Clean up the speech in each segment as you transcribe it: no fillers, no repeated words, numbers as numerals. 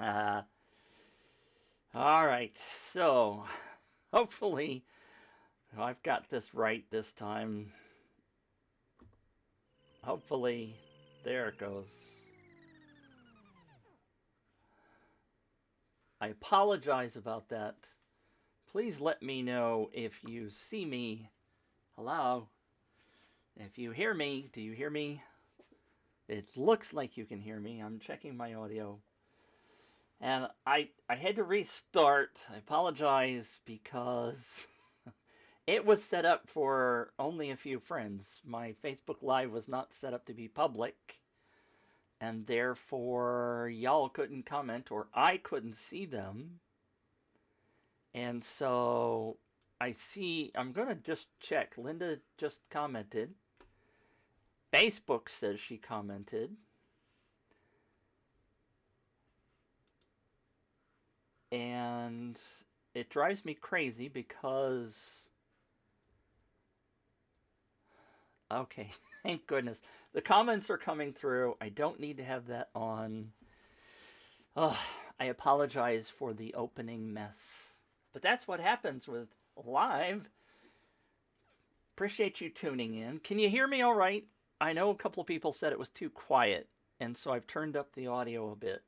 All right, so hopefully I've got this right this time. Hopefully, there it goes. I apologize about that. Please let me know if you see me. Hello? If you hear me, do you hear me? It looks like you can hear me. I'm checking my audio. And I had to restart. I apologize because it was set up for only a few friends. My Facebook Live was not set up to be public, and therefore y'all couldn't comment or I couldn't see them. And so I'm going to just check. Linda just commented. Facebook says she commented. And it drives me crazy because... Okay, thank goodness. The comments are coming through. I don't need to have that on. Oh, I apologize for the opening mess. But that's what happens with live. Appreciate you tuning in. Can you hear me all right? I know a couple of people said it was too quiet, and so I've turned up the audio a bit.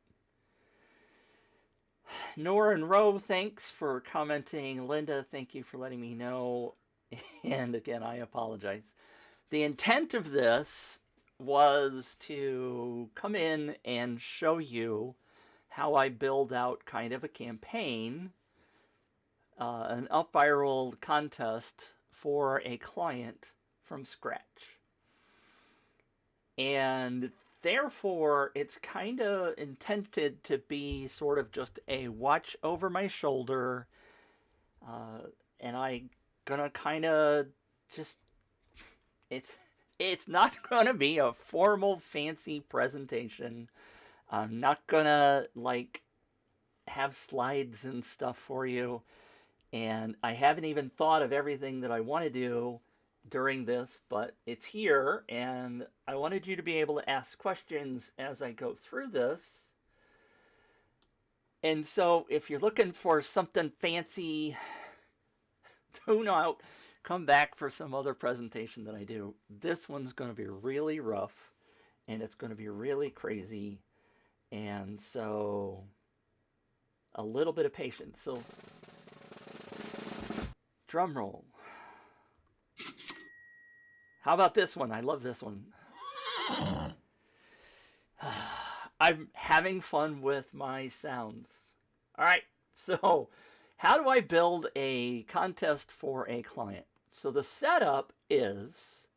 Nora and Roe, thanks for commenting. Linda, thank you for letting me know. And again, I apologize. The intent of this was to come in and show you how I build out kind of a campaign, an upViral contest for a client from scratch. And therefore, it's kind of intended to be sort of just a watch over my shoulder, and I gonna kind of just, it's not gonna be a formal fancy presentation. I'm not gonna like have slides and stuff for you, and I haven't even thought of everything that I want to do during this, but it's here, and I wanted you to be able to ask questions as I go through this. And so if you're looking for something fancy, tune out, come back for some other presentation that I do. This one's going to be really rough, and it's going to be really crazy, and so a little bit of patience. So drum roll. How about this one? I love this one. I'm having fun with my sounds. All right, so how do I build a contest for a client? So the setup is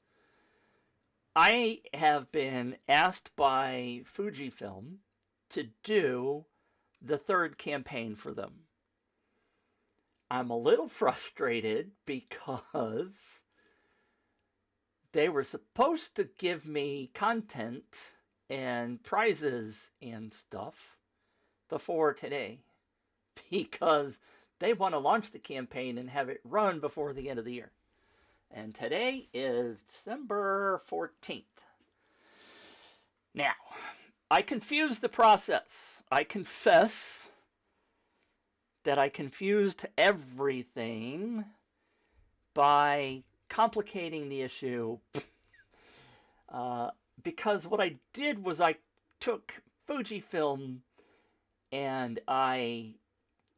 I have been asked by Fujifilm to do the third campaign for them. I'm a little frustrated because they were supposed to give me content and prizes and stuff before today because they want to launch the campaign and have it run before the end of the year. And today is December 14th. Now, I confused the process. I confess that I confused everything by complicating the issue because what I did was I took Fujifilm and I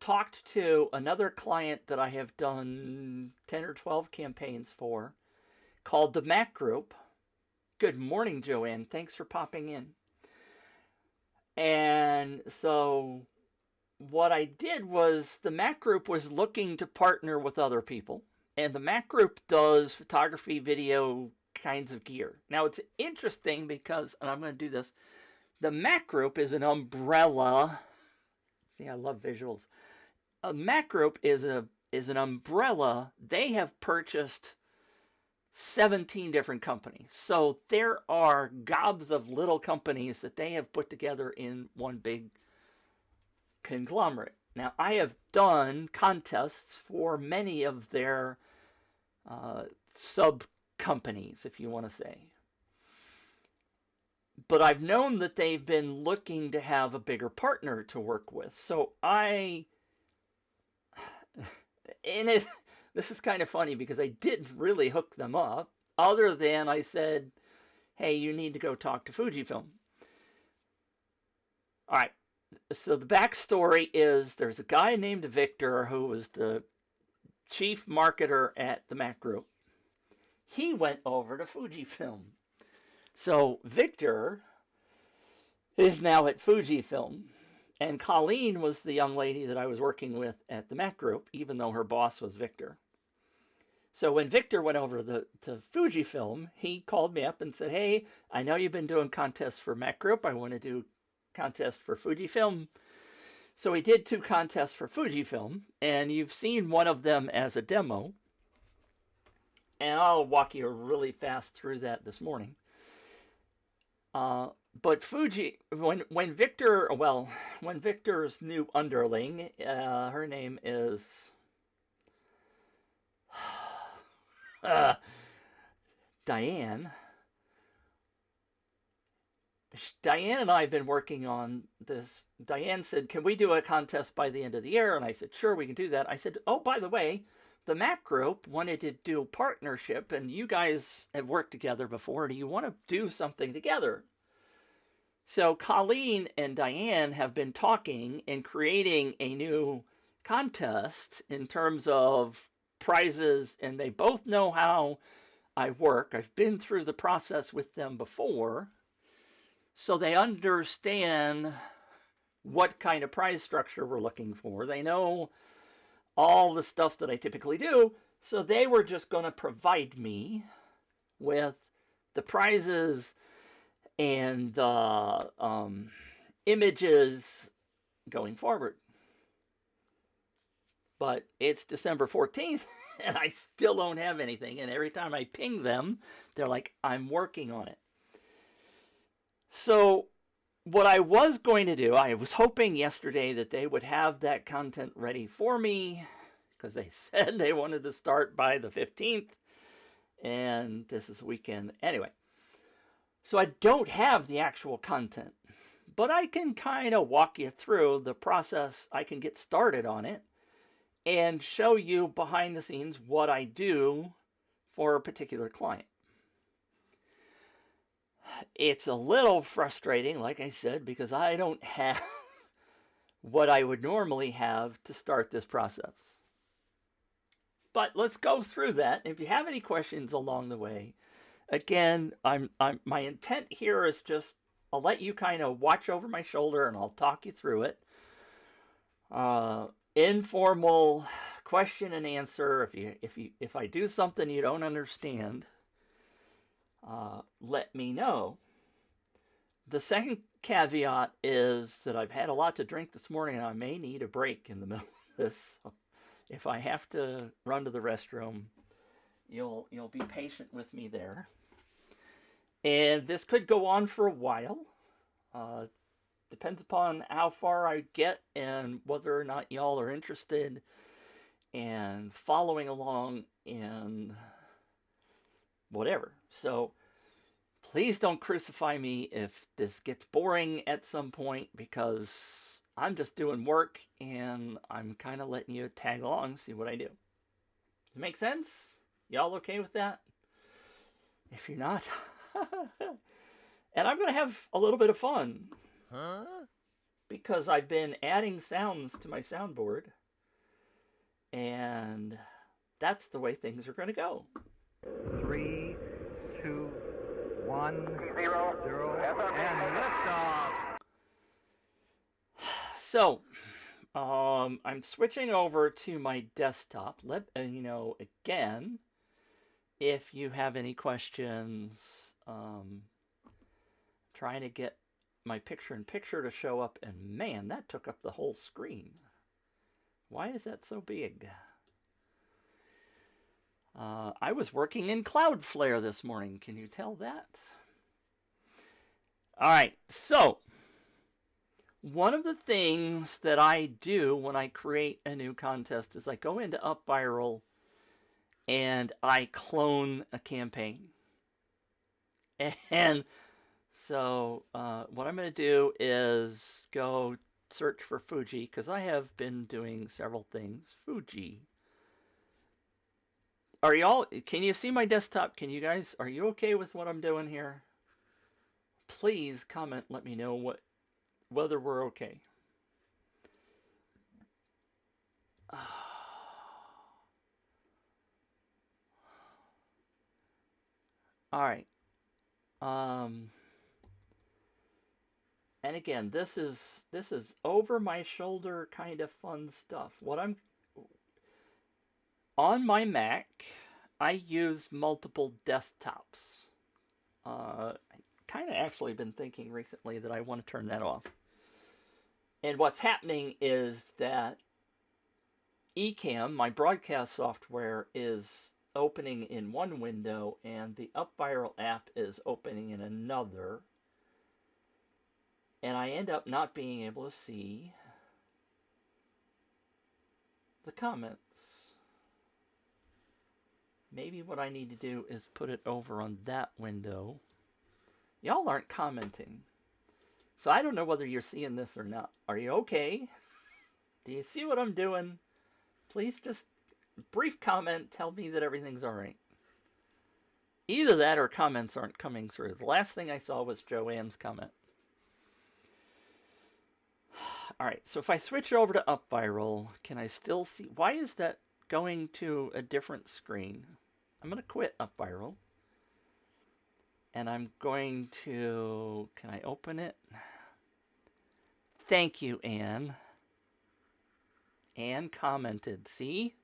talked to another client that I have done 10 or 12 campaigns for called the Mac Group. Good morning, Joanne. Thanks for popping in. And so what I did was the Mac Group was looking to partner with other people. And the Mac Group does photography, video kinds of gear. Now, it's interesting because, and I'm going to do this, the Mac Group is an umbrella. See, I love visuals. A Mac Group is an umbrella. They have purchased 17 different companies. So there are gobs of little companies that they have put together in one big conglomerate. Now, I have done contests for many of their sub-companies, if you want to say. but I've known that they've been looking to have a bigger partner to work with. So and this is kind of funny because I didn't really hook them up, other than I said, hey, you need to go talk to Fujifilm. All right. So the backstory is there's a guy named Victor who was the chief marketer at the Mac Group. He went over to Fujifilm. So Victor is now at Fujifilm. And Colleen was the young lady that I was working with at the Mac Group, even though her boss was Victor. So when Victor went over to Fujifilm, he called me up and said, hey, I know you've been doing contests for Mac Group. I want to do contests for Fujifilm. So we did 2 contests for Fujifilm, and you've seen one of them as a demo. And I'll walk you really fast through that this morning. But when Victor's new underling, her name is Diane. Diane and I have been working on this. Diane said, can we do a contest by the end of the year? And I said, sure, we can do that. I said, oh, by the way, the Mac Group wanted to do a partnership, and you guys have worked together before. Do you want to do something together? So Colleen and Diane have been talking and creating a new contest in terms of prizes, and they both know how I work. I've been through the process with them before, so they understand what kind of prize structure we're looking for. They know all the stuff that I typically do, so they were just going to provide me with the prizes and the images going forward. But it's December 14th, and I still don't have anything. And every time I ping them, they're like, I'm working on it. So what I was going to do, I was hoping yesterday that they would have that content ready for me, because they said they wanted to start by the 15th, and this is a weekend. Anyway, so I don't have the actual content, but I can kind of walk you through the process. I can get started on it and show you behind the scenes what I do for a particular client. It's a little frustrating, like I said, because I don't have what I would normally have to start this process. But let's go through that. If you have any questions along the way, again, my intent here is just I'll let you kind of watch over my shoulder and I'll talk you through it. Informal question and answer. If I do something you don't understand, let me know. The second caveat is that I've had a lot to drink this morning and I may need a break in the middle of this. So if I have to run to the restroom, you'll be patient with me there. And this could go on for a while. Depends upon how far I get and whether or not y'all are interested and following along and whatever. So please don't crucify me if this gets boring at some point, because I'm just doing work and I'm kind of letting you tag along, see what I do. Does it make sense? Y'all okay with that? If you're not, and I'm going to have a little bit of fun. Huh? Because I've been adding sounds to my soundboard, and that's the way things are going to go. 3, 2, 1, 0, and liftoff. So, I'm switching over to my desktop. Let you know again if you have any questions. Trying to get my picture-in-picture to show up, and man, that took up the whole screen. Why is that so big? I was working in Cloudflare this morning. Can you tell that? All right, so one of the things that I do when I create a new contest is I go into upViral and I clone a campaign. And So what I'm going to do is go search for Fuji because I have been doing several things. Fuji. Are y'all? Can you see my desktop? Can you guys? Are you okay with what I'm doing here? Please comment. Let me know whether we're okay. All right. And again, this is over my shoulder kind of fun stuff. What I'm on my Mac, I use multiple desktops. I kind of actually been thinking recently that I want to turn that off. And what's happening is that Ecamm, my broadcast software, is opening in one window and the upViral app is opening in another. And I end up not being able to see the comments. Maybe what I need to do is put it over on that window. Y'all aren't commenting. So I don't know whether you're seeing this or not. Are you okay? Do you see what I'm doing? Please just brief comment, tell me that everything's alright. Either that or comments aren't coming through. The last thing I saw was Joanne's comment. Alright, so if I switch over to upViral, can I still see? Why is that going to a different screen? I'm going to quit upViral. And I'm going to... Can I open it? Thank you, Anne. Anne commented. See?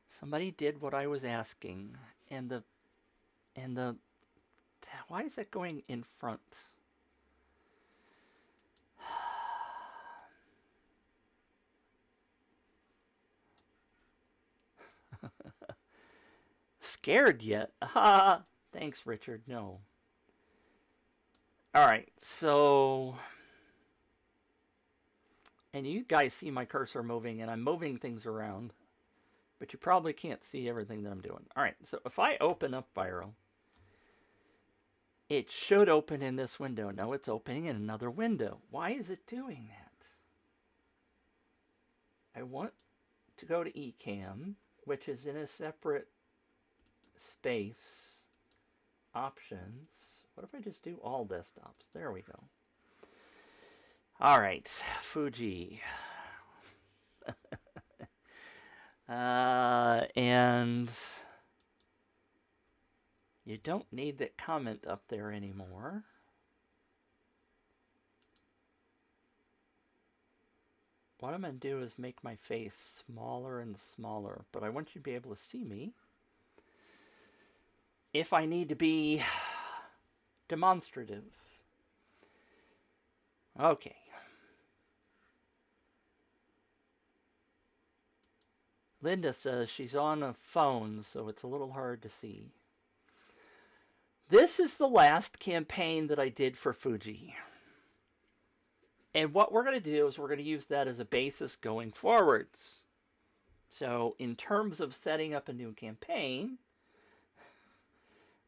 Somebody did what I was asking. And the... Why is that going in front? Scared yet? Ah, thanks, Richard. No. Alright, so... And you guys see my cursor moving, and I'm moving things around. But you probably can't see everything that I'm doing. Alright, so if I open up upViral, it should open in this window. No, it's opening in another window. Why is it doing that? I want to go to Ecamm, which is in a separate space. Options. What if I just do all desktops? There we go. Alright, Fuji. And you don't need that comment up there anymore. What I'm going to do is make my face smaller and smaller, but I want you to be able to see me. If I need to be demonstrative. Okay. Linda says she's on a phone, so it's a little hard to see. This is the last campaign that I did for Fuji. And what we're going to do is we're going to use that as a basis going forwards. So in terms of setting up a new campaign,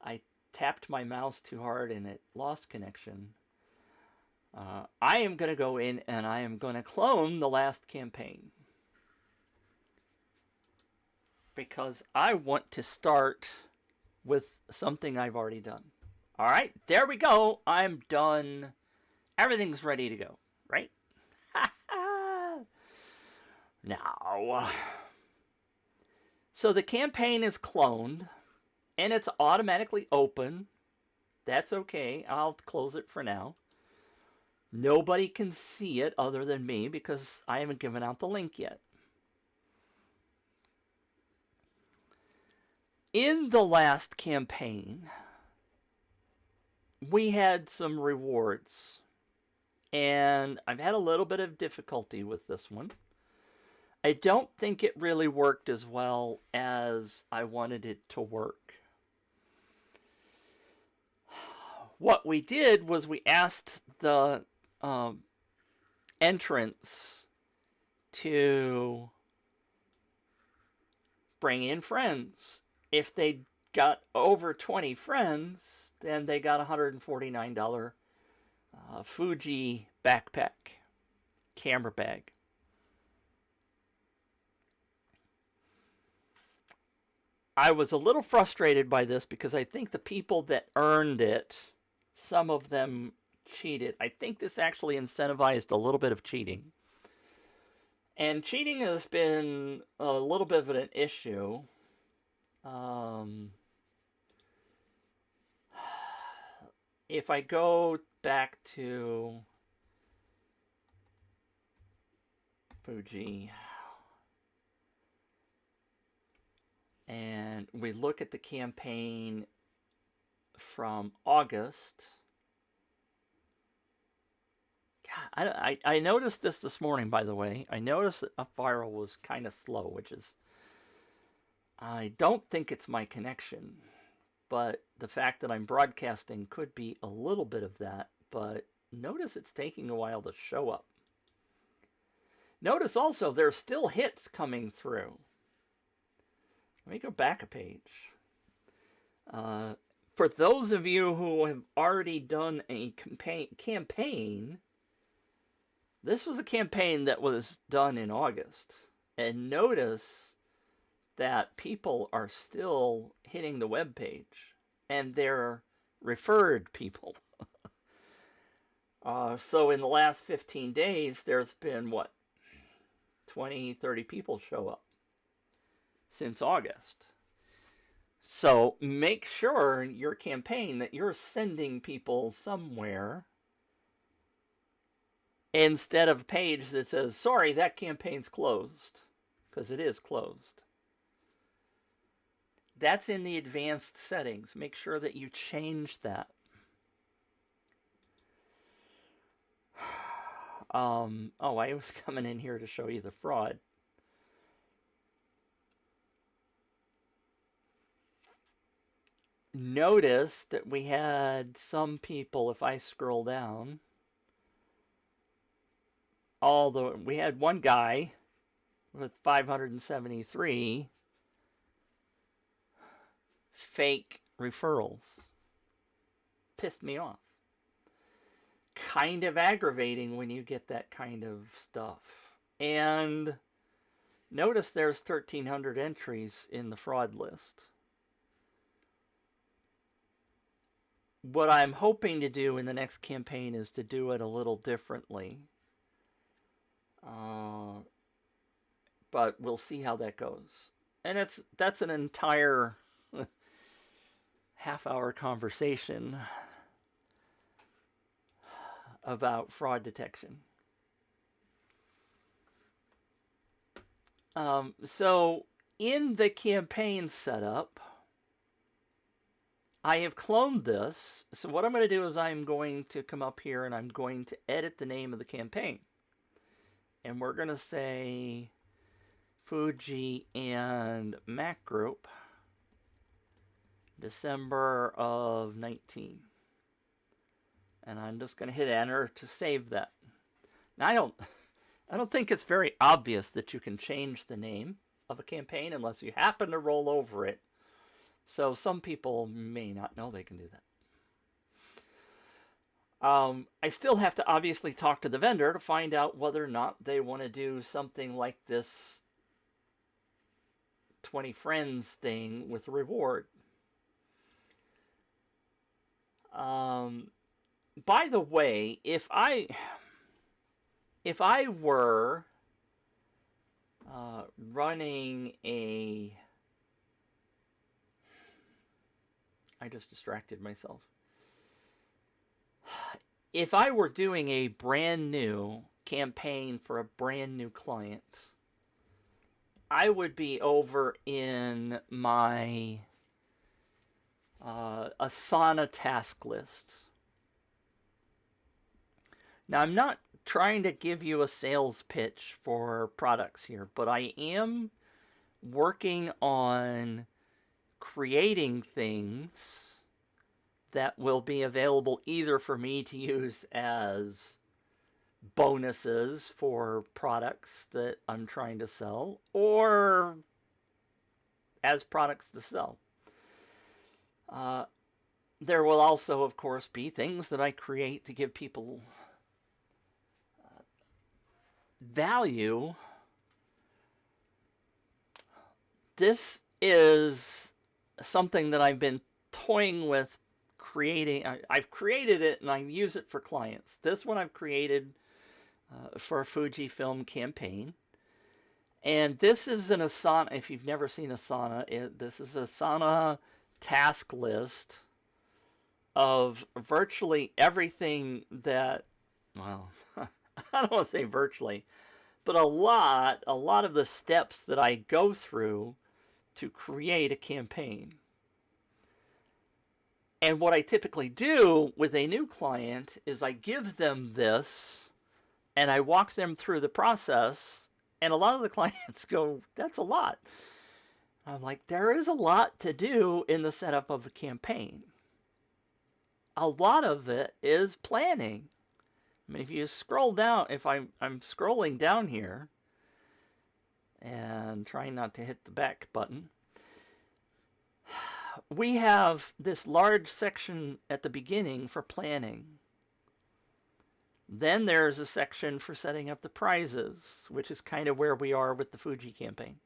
I tapped my mouse too hard and it lost connection. I am going to go in and I am going to clone the last campaign. Because I want to start with something I've already done. Alright, there we go. I'm done. Everything's ready to go, right? Now, so the campaign is cloned, and it's automatically open. That's okay. I'll close it for now. Nobody can see it other than me because I haven't given out the link yet. In the last campaign, we had some rewards, and I've had a little bit of difficulty with this one. I don't think it really worked as well as I wanted it to work. What we did was we asked the entrants to bring in friends. If they got over 20 friends, and they got a $149 Fuji backpack camera bag. I was a little frustrated by this because I think the people that earned it, some of them cheated. I think this actually incentivized a little bit of cheating. And cheating has been a little bit of an issue. Um, if I go back to Fuji and we look at the campaign from August. God, I noticed this morning, by the way. I noticed that upViral was kind of slow, which is, I don't think it's my connection, but the fact that I'm broadcasting could be a little bit of that. But notice it's taking a while to show up. Notice also there's still hits coming through. Let me go back a page. For those of you who have already done a campaign, this was a campaign that was done in August. And notice that people are still hitting the web page, and they're referred people. So in the last 15 days, there's been, what, 20, 30 people show up since August. So make sure in your campaign that you're sending people somewhere instead of a page that says, sorry, that campaign's closed, because it is closed. That's in the advanced settings. Make sure that you change that. Oh, I was coming in here to show you the fraud. Notice that we had some people, if I scroll down, we had one guy with 573 fake referrals. Pissed me off. Kind of aggravating when you get that kind of stuff. And notice there's 1,300 entries in the fraud list. What I'm hoping to do in the next campaign is to do it a little differently. But we'll see how that goes. And that's an entire half-hour conversation about fraud detection. So in the campaign setup, I have cloned this. So what I'm going to do is I'm going to come up here and I'm going to edit the name of the campaign. And we're going to say Fuji and Mac Group, December of 19. And I'm just going to hit enter to save that. Now I don't think it's very obvious that you can change the name of a campaign unless you happen to roll over it. So some people may not know they can do that. I still have to obviously talk to the vendor to find out whether or not they want to do something like this 20 friends thing with a reward. By the way, if I were running a... I just distracted myself. If I were doing a brand new campaign for a brand new client, I would be over in my Asana task list. Now, I'm not trying to give you a sales pitch for products here, but I am working on creating things that will be available either for me to use as bonuses for products that I'm trying to sell or as products to sell. there will also, of course, be things that I create to give people value. This is something that I've been toying with creating. I've created it and I use it for clients. This one I've created for a Fujifilm campaign. And this is an Asana. If you've never seen Asana, this is Asana task list of virtually everything that, well, I don't want to say virtually, but a lot of the steps that I go through to create a campaign. And what I typically do with a new client is I give them this and I walk them through the process. And a lot of the clients go, that's a lot. I'm like, there is a lot to do in the setup of a campaign. A lot of it is planning. I mean, if you scroll down, if I'm scrolling down here and trying not to hit the back button, we have this large section at the beginning for planning. Then there's a section for setting up the prizes, which is kind of where we are with the Fuji campaign.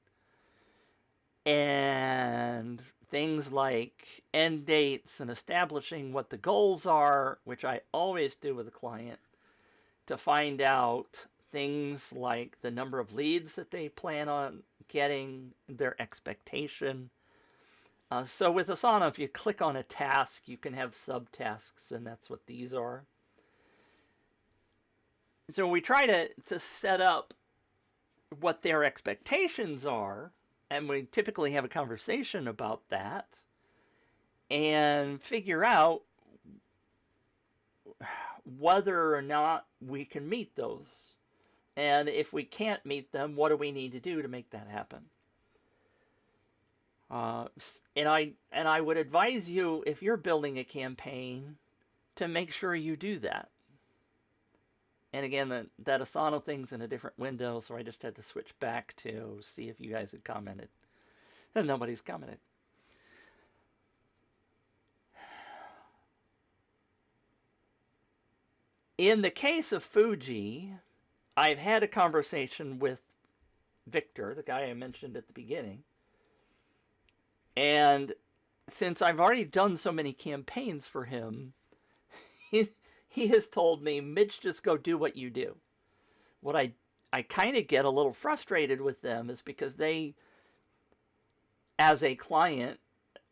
And things like end dates and establishing what the goals are, which I always do with a client, to find out things like the number of leads that they plan on getting, their expectation. So with Asana, if you click on a task, you can have subtasks, and that's what these are. So we try to set up what their expectations are, and we typically have a conversation about that and figure out whether or not we can meet those. And if we can't meet them, what do we need to do to make that happen? And I would advise you, if you're building a campaign, to make sure you do that. And again, that Asana thing's in a different window, so I just had to switch back to see if you guys had commented. And nobody's commented. In the case of Fuji, I've had a conversation with Victor, the guy I mentioned at the beginning. And since I've already done so many campaigns for him, he has told me, Mitch, just go do what you do. What I kind of get a little frustrated with them is because they, as a client,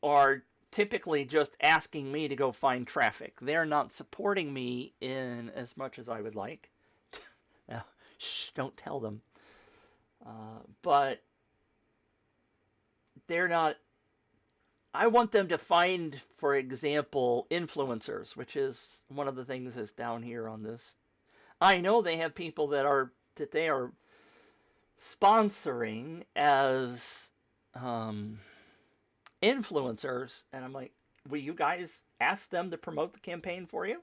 are typically just asking me to go find traffic. They're not supporting me in as much as I would like. Now, shh, don't tell them. But they're not. I want them to find, for example, influencers, which is one of the things that's down here on this. I know they have people that they are sponsoring as influencers, and I'm like, will you guys ask them to promote the campaign for you?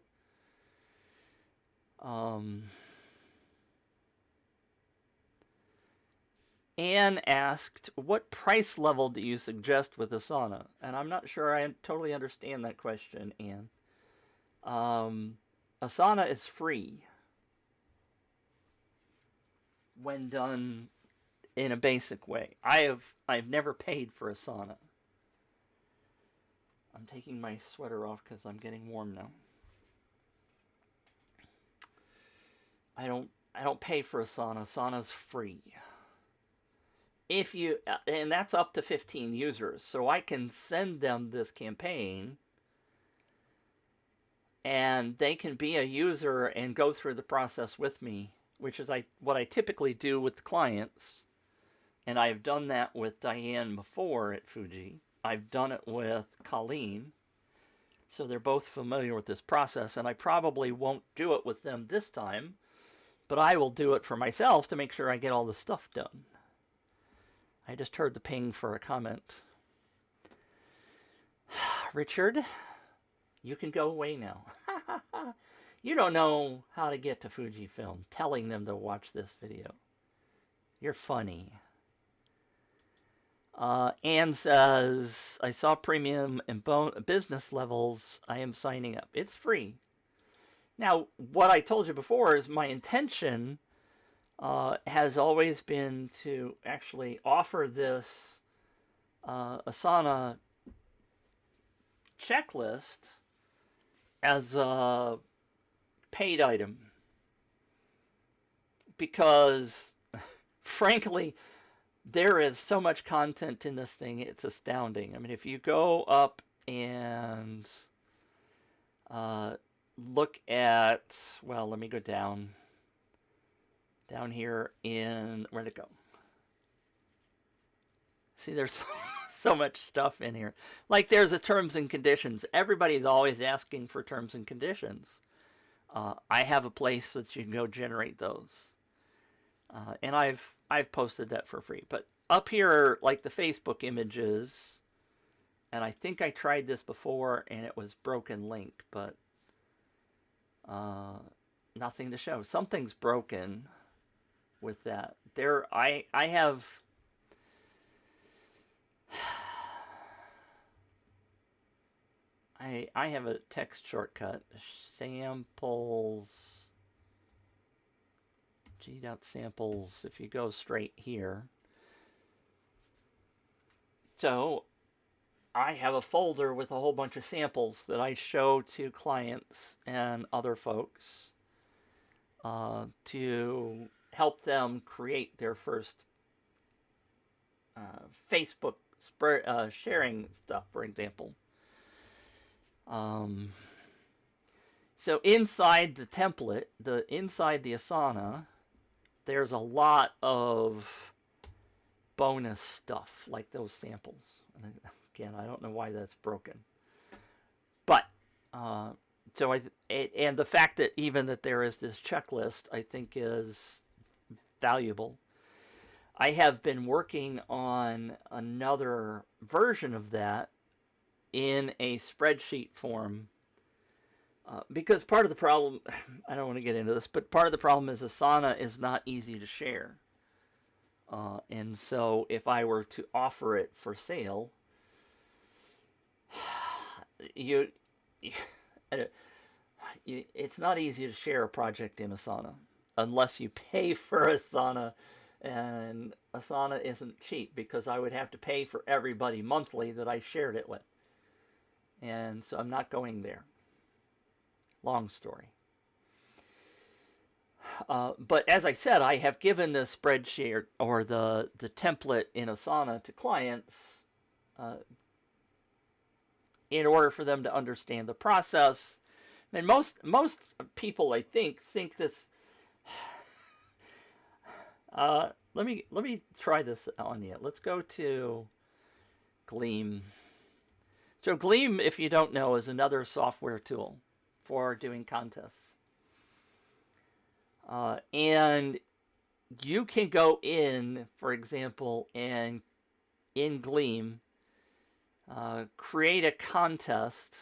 Anne asked, what price level do you suggest with Asana? And I'm not sure I totally understand that question, Anne. Asana is free when done in a basic way. I've never paid for Asana. I'm taking my sweater off because I'm getting warm now. I don't pay for Asana. Asana's free. If you, and that's up to 15 users, so I can send them this campaign and they can be a user and go through the process with me, which is what I typically do with the clients. And I've done that with Diane before at Fuji. I've done it with Colleen, so they're both familiar with this process, and I probably won't do it with them this time, but I will do it for myself to make sure I get all the stuff done. I just heard the ping for a comment. Richard, you can go away now. You don't know how to get to Fujifilm, telling them to watch this video. You're funny. Anne says, I saw premium and business levels. I am signing up. It's free. Now, what I told you before is my intention has always been to actually offer this Asana checklist as a paid item because, frankly, there is so much content in this thing, it's astounding. I mean, if you go up and look at, well, let me go down here in, where'd it go? See, there's so much stuff in here. Like there's a terms and conditions. Everybody's always asking for terms and conditions. I have a place that you can go generate those. And I've posted that for free. But up here, like the Facebook images, and I think I tried this before and it was broken link, but nothing to show. Something's broken with that. I have I have a text shortcut. Samples g.samples if you go straight here. So I have a folder with a whole bunch of samples that I show to clients and other folks to help them create their first Facebook sharing stuff, for example. So inside the template, inside the Asana, there's a lot of bonus stuff like those samples. And again, I don't know why that's broken, but and the fact that even that there is this checklist, I think is valuable. I have been working on another version of that in a spreadsheet form because part of the problem, I don't want to get into this, but part of the problem is Asana is not easy to share. And so if I were to offer it for sale, it's not easy to share a project in Asana unless you pay for Asana, and Asana isn't cheap because I would have to pay for everybody monthly that I shared it with. And so I'm not going there. Long story. But as I said, I have given the spreadsheet or the template in Asana to clients in order for them to understand the process. And most people, I think this. Let me try this on you. Let's go to Gleam. So Gleam, if you don't know, is another software tool for doing contests. And you can go in, for example, and in Gleam, create a contest,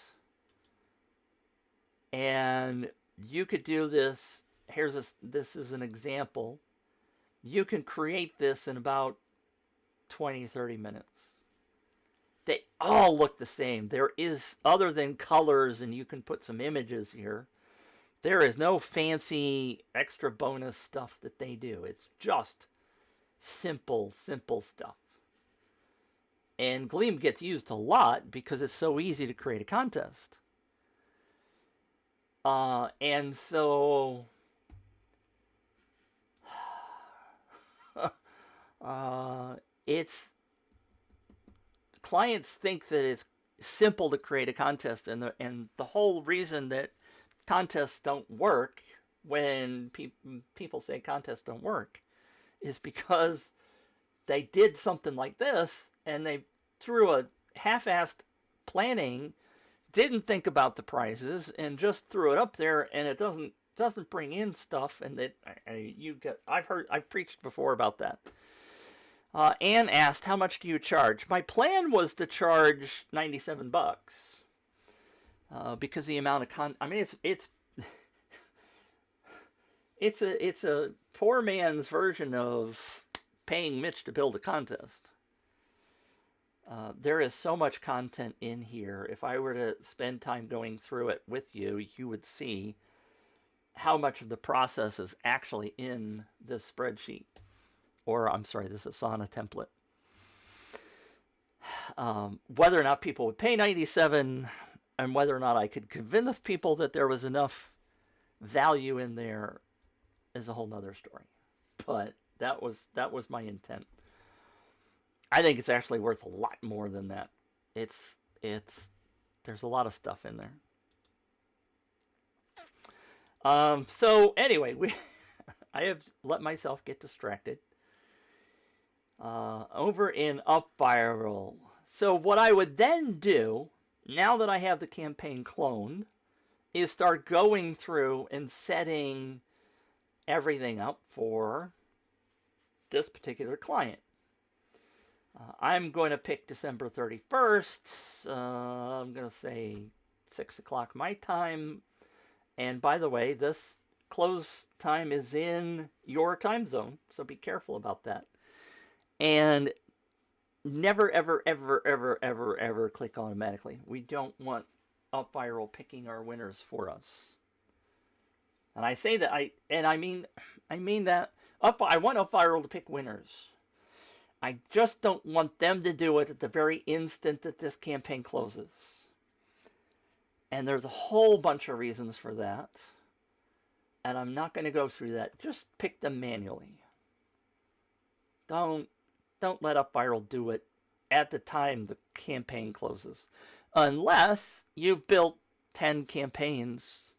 and you could do this. This is an example. You can create this in about 20-30 minutes. They all look the same. There is, other than colors, and you can put some images here, there is no fancy extra bonus stuff that they do. It's just simple stuff. And Gleam gets used a lot because it's so easy to create a contest. And so it's clients think that it's simple to create a contest, and the whole reason that contests don't work, when people say contests don't work, is because they did something like this and they threw a half-assed planning, didn't think about the prizes, and just threw it up there, and it doesn't bring in stuff, and that I've preached before about that. Anne asked, how much do you charge? My plan was to charge $97 because the amount of it's a poor man's version of paying Mitch to build a contest. There is so much content in here. If I were to spend time going through it with you, you would see how much of the process is actually in this spreadsheet. Or, I'm sorry, this Asana template. Whether or not people would pay 97 and whether or not I could convince people that there was enough value in there is a whole nother story. But that was my intent. I think it's actually worth a lot more than that. It's there's a lot of stuff in there. So anyway, I have let myself get distracted. Over in upViral. So what I would then do, now that I have the campaign cloned, is start going through and setting everything up for this particular client. I'm going to pick December 31st. I'm going to say 6 o'clock my time. And by the way, this close time is in your time zone, so be careful about that. And never, ever, ever, ever, ever, ever click automatically. We don't want upViral picking our winners for us. And I say that I mean that I want upViral to pick winners. I just don't want them to do it at the very instant that this campaign closes. And there's a whole bunch of reasons for that. And I'm not going to go through that. Just pick them manually. Don't let upViral do it at the time the campaign closes. Unless you've built 10 campaigns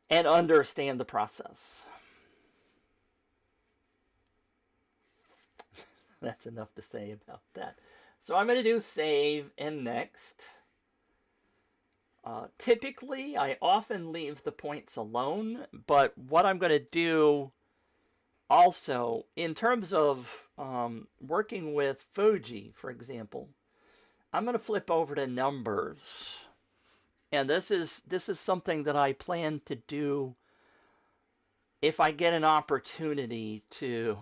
and understand the process. That's enough to say about that. So I'm going to do save and next. Typically, I often leave the points alone, but what I'm going to do also, in terms of working with Fuji, for example, I'm going to flip over to numbers. And this is something that I plan to do if I get an opportunity to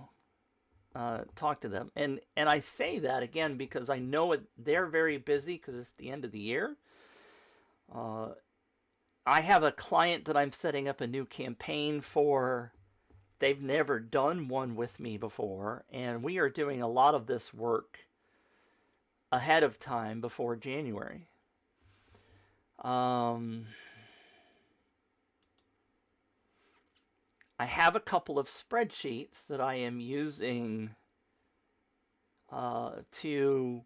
talk to them. And I say that again because I know they're very busy because it's the end of the year. I have a client that I'm setting up a new campaign for. They've never done one with me before, and we are doing a lot of this work ahead of time before January. I have a couple of spreadsheets that I am using to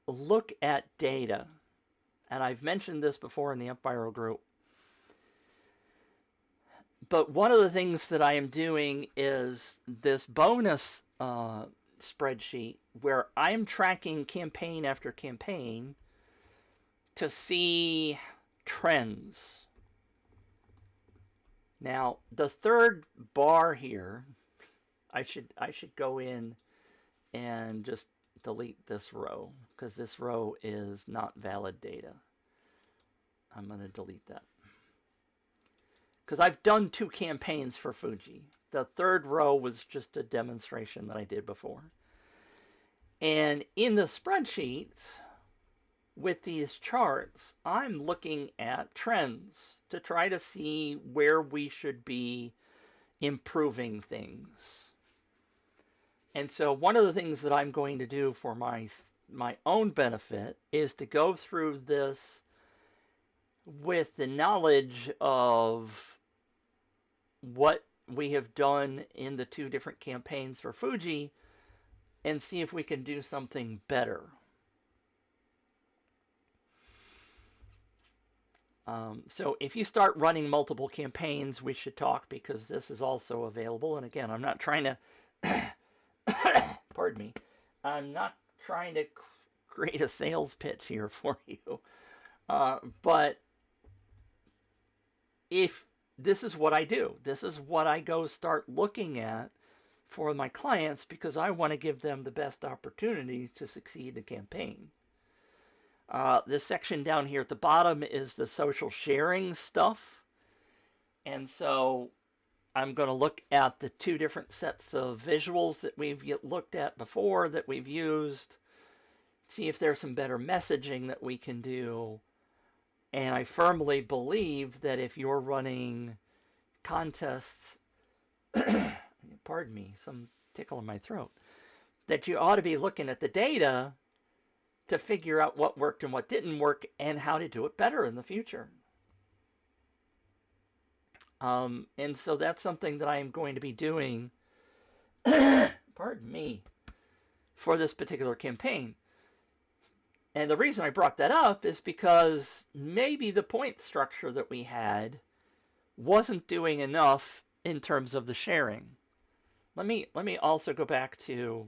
look at data. And I've mentioned this before in the upViral group. But one of the things that I am doing is this bonus spreadsheet where I'm tracking campaign after campaign to see trends. Now, the third bar here, I should go in and just delete this row because this row is not valid data. I'm going to delete that. Because I've done 2 campaigns for Fuji. The third row was just a demonstration that I did before. And in the spreadsheet, with these charts, I'm looking at trends to try to see where we should be improving things. And so one of the things that I'm going to do for my own benefit is to go through this with the knowledge of what we have done in the 2 different campaigns for Fuji and see if we can do something better. So if you start running multiple campaigns, we should talk because this is also available. And again, I'm not trying to, pardon me, I'm not trying to create a sales pitch here for you. But if this is what I do, this is what I go start looking at for my clients because I want to give them the best opportunity to succeed in the campaign. This section down here at the bottom is the social sharing stuff. And so I'm going to look at the 2 different sets of visuals that we've looked at before that we've used. see if there's some better messaging that we can do. And I firmly believe that if you're running contests, pardon me, some tickle in my throat, that you ought to be looking at the data to figure out what worked and what didn't work and how to do it better in the future. And so that's something that I am going to be doing, pardon me, for this particular campaign. And the reason I brought that up is because maybe the point structure that we had wasn't doing enough in terms of the sharing. Let me also go back to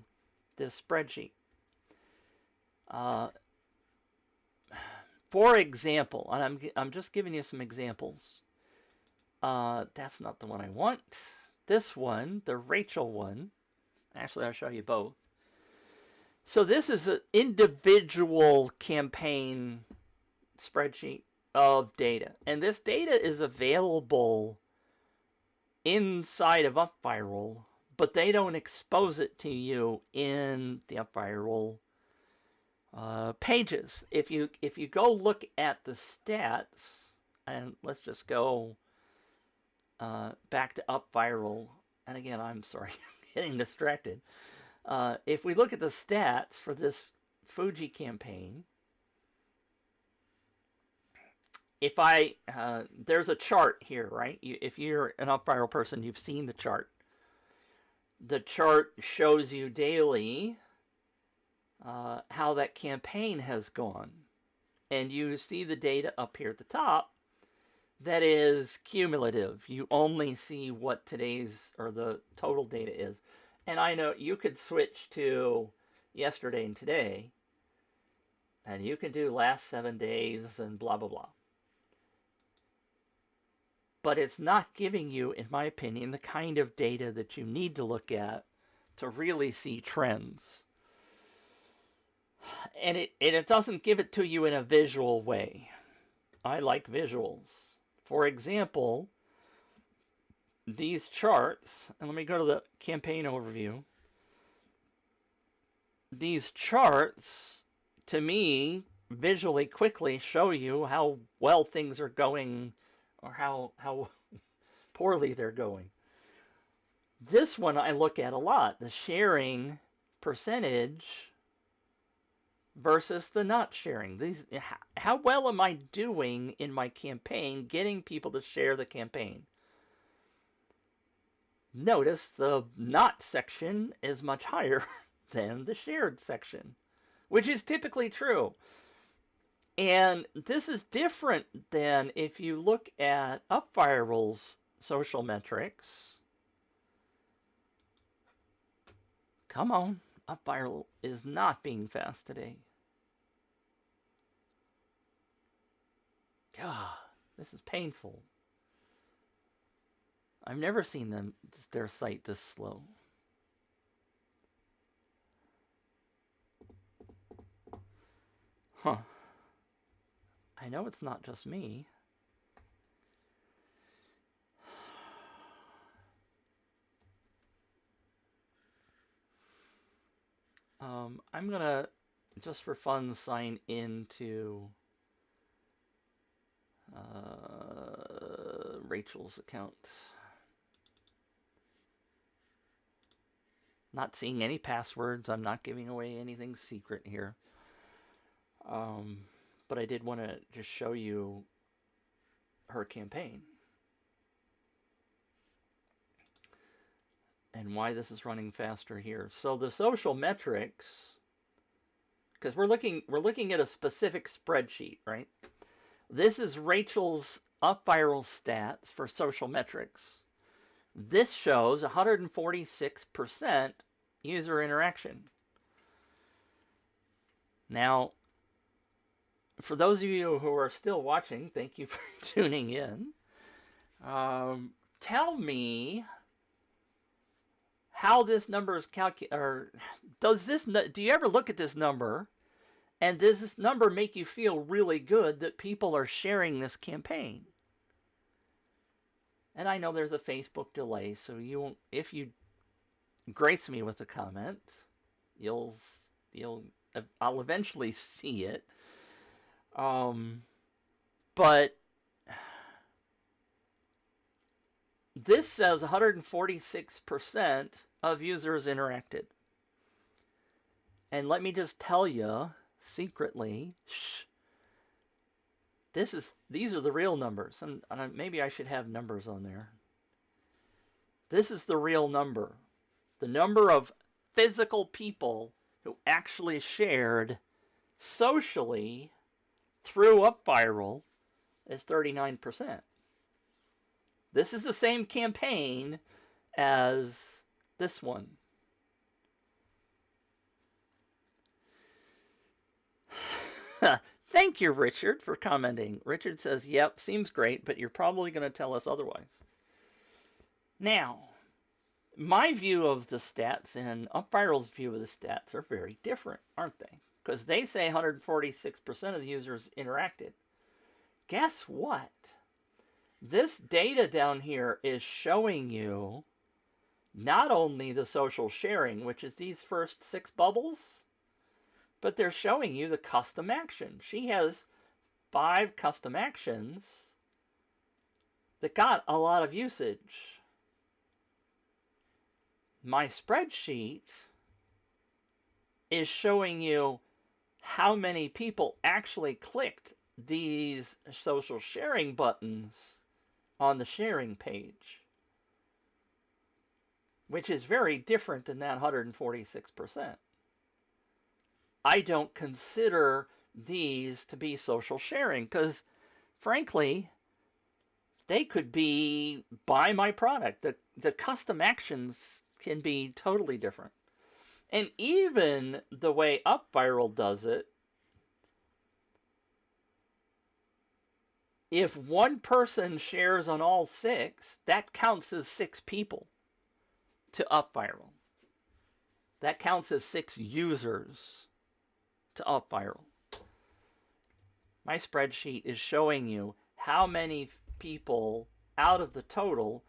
this spreadsheet. For example, and I'm just giving you some examples. That's not the one I want. This one, the Rachel one. Actually, I'll show you both. So this is an individual campaign spreadsheet of data. And this data is available inside of upViral, but they don't expose it to you in the upViral pages. If you go look at the stats, and let's just go back to upViral, and again, I'm sorry, I'm getting distracted. If we look at the stats for this Fuji campaign, if there's a chart here, right? If you're an upViral person, you've seen the chart. The chart shows you daily how that campaign has gone. And you see the data up here at the top. That is cumulative. You only see what today's, or the total data is. And I know you could switch to yesterday and today, and you can do last 7 days and blah, blah, blah. But it's not giving you, in my opinion, the kind of data that you need to look at to really see trends. And it doesn't give it to you in a visual way. I like visuals. For example, these charts, and let me go to the campaign overview. These charts, to me, visually quickly show you how well things are going or how poorly they're going. This one I look at a lot, the sharing percentage versus the not sharing. How well am I doing in my campaign getting people to share the campaign? Notice the not section is much higher than the shared section, which is typically true. And this is different than if you look at upViral's social metrics. Come on, upViral is not being fast today. God, this is painful. I've never seen their site this slow. Huh. I know it's not just me. I'm gonna, just for fun, sign into Rachel's account. Not seeing any passwords. I'm not giving away anything secret here. But I did want to just show you her campaign and why this is running faster here. So the social metrics, because we're looking at a specific spreadsheet, right? This is Rachel's upViral stats for social metrics. This shows 146% user interaction. Now, for those of you who are still watching, thank you for tuning in. Tell me how this number is calculated, or do you ever look at this number, and does this number make you feel really good that people are sharing this campaign? And I know there's a Facebook delay, so if you grace me with a comment, you'll I'll eventually see it. But this says 146% of users interacted. And let me just tell you secretly, these are the real numbers. And maybe I should have numbers on there. This is the real number. The number of physical people who actually shared socially through upViral is 39%. This is the same campaign as this one. Thank you, Richard, for commenting. Richard says, yep, seems great, but you're probably going to tell us otherwise. Now, my view of the stats and upViral's view of the stats are very different, aren't they? Because they say 146% of the users interacted. Guess what? This data down here is showing you not only the social sharing, which is these first 6 bubbles, but they're showing you the custom action. She has 5 custom actions that got a lot of usage. My spreadsheet is showing you how many people actually clicked these social sharing buttons on the sharing page, which is very different than that 146%. I don't consider these to be social sharing because, frankly, they could be buy my product. The custom actions can be totally different. And even the way upViral does it, if one person shares on all 6, that counts as 6 people to upViral. That counts as 6 users to upViral. My spreadsheet is showing you how many people out of the total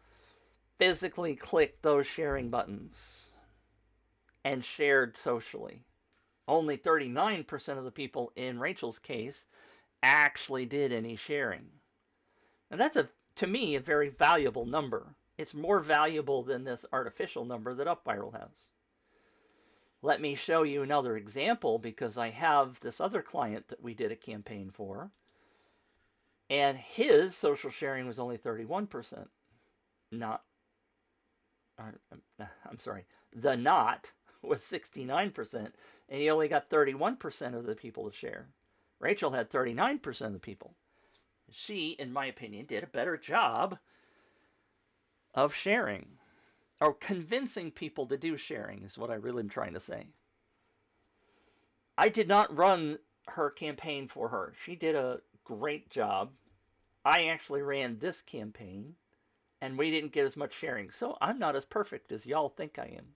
physically clicked those sharing buttons and shared socially. Only 39% of the people in Rachel's case actually did any sharing. And that's, to me, a very valuable number. It's more valuable than this artificial number that upViral has. Let me show you another example, because I have this other client that we did a campaign for, and his social sharing was only 31%. The not was 69%, and he only got 31% of the people to share. Rachel had 39% of the people. She, in my opinion, did a better job of sharing, or convincing people to do sharing, is what I really am trying to say. I did not run her campaign for her. She did a great job. I actually ran this campaign, and we didn't get as much sharing. So I'm not as perfect as y'all think I am.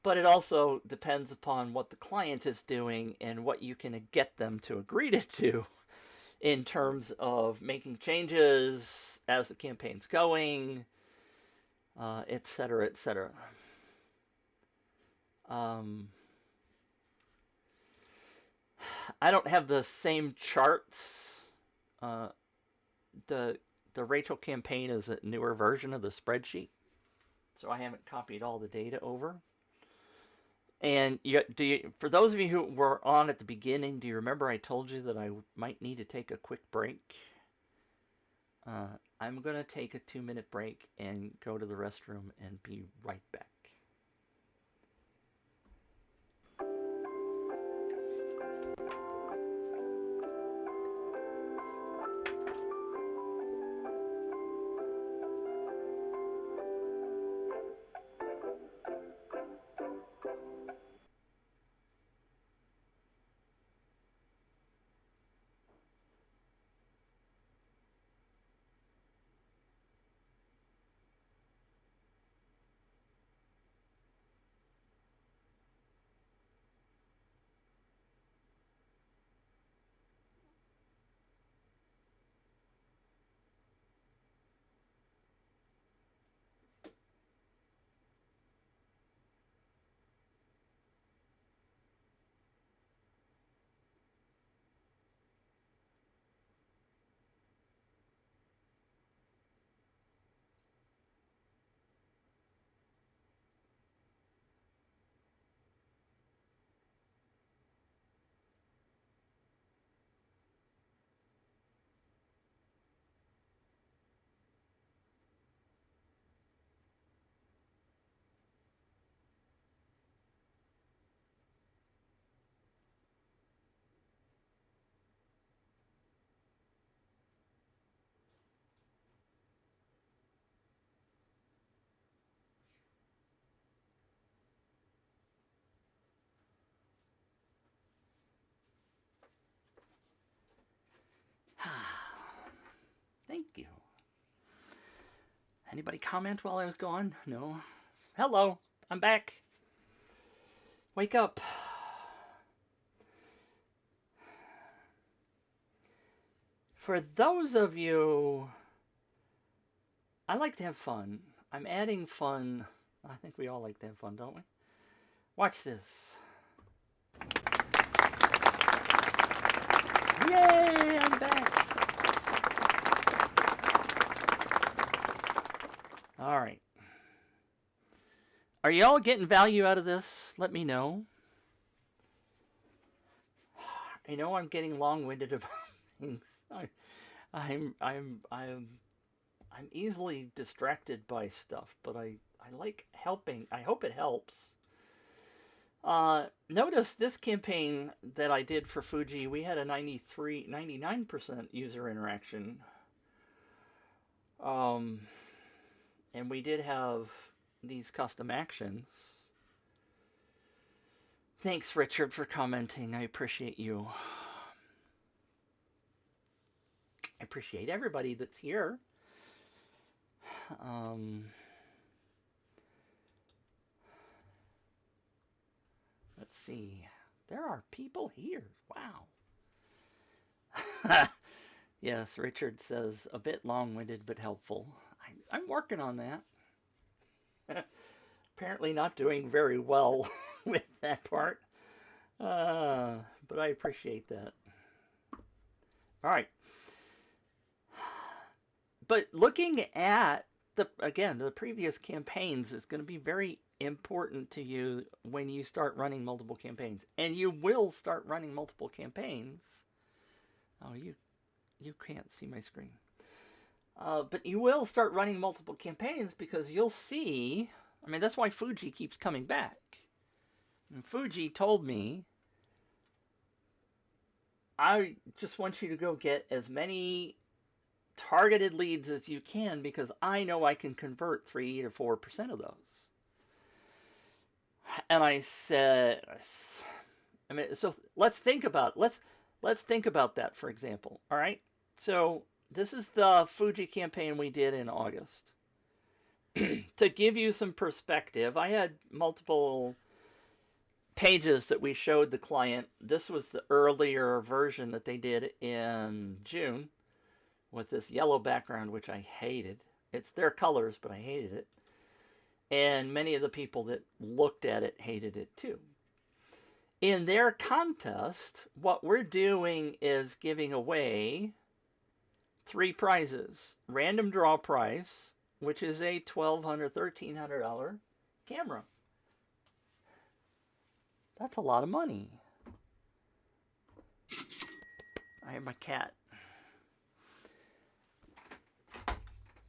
But it also depends upon what the client is doing and what you can get them to agree to do in terms of making changes as the campaign's going, etc., etc. I don't have the same charts. The Rachel campaign is a newer version of the spreadsheet, so I haven't copied all the data over. And for those of you who were on at the beginning, do you remember I told you that I might need to take a quick break? I'm going to take a 2-minute break and go to the restroom and be right back. Thank you. Anybody comment while I was gone? No. Hello, I'm back. Wake up. For those of you, I like to have fun. I'm adding fun. I think we all like to have fun, don't we? Watch this. Yay, I'm back. All right. Are y'all getting value out of this? Let me know. I know I'm getting long-winded about things. I'm easily distracted by stuff, but I like helping. I hope it helps. Notice this campaign that I did for Fuji, we had a 99% user interaction. And we did have these custom actions. Thanks, Richard, for commenting. I appreciate you. I appreciate everybody that's here. Let's see. There are people here. Wow. Yes, Richard says a bit long-winded but helpful. I'm working on that. Apparently not doing very well with that part. But I appreciate that. All right. But looking at the previous campaigns is going to be very important to you when you start running multiple campaigns. And you will start running multiple campaigns. Oh, you can't see my screen. But you will start running multiple campaigns because you'll see, I mean, that's why Fuji keeps coming back. And Fuji told me, I just want you to go get as many targeted leads as you can because I know I can convert 3 to 4% of those. And I said, I mean, so let's think about that, for example. All right. So this is the Fuji campaign we did in August. To give you some perspective, I had multiple pages that we showed the client. This was the earlier version that they did in June with this yellow background, which I hated. It's their colors, but I hated it. And many of the people that looked at it hated it too. In their contest, what we're doing is giving away 3 prizes. Random draw prize, which is a $1,200, $1,300 camera. That's a lot of money. I have my cat.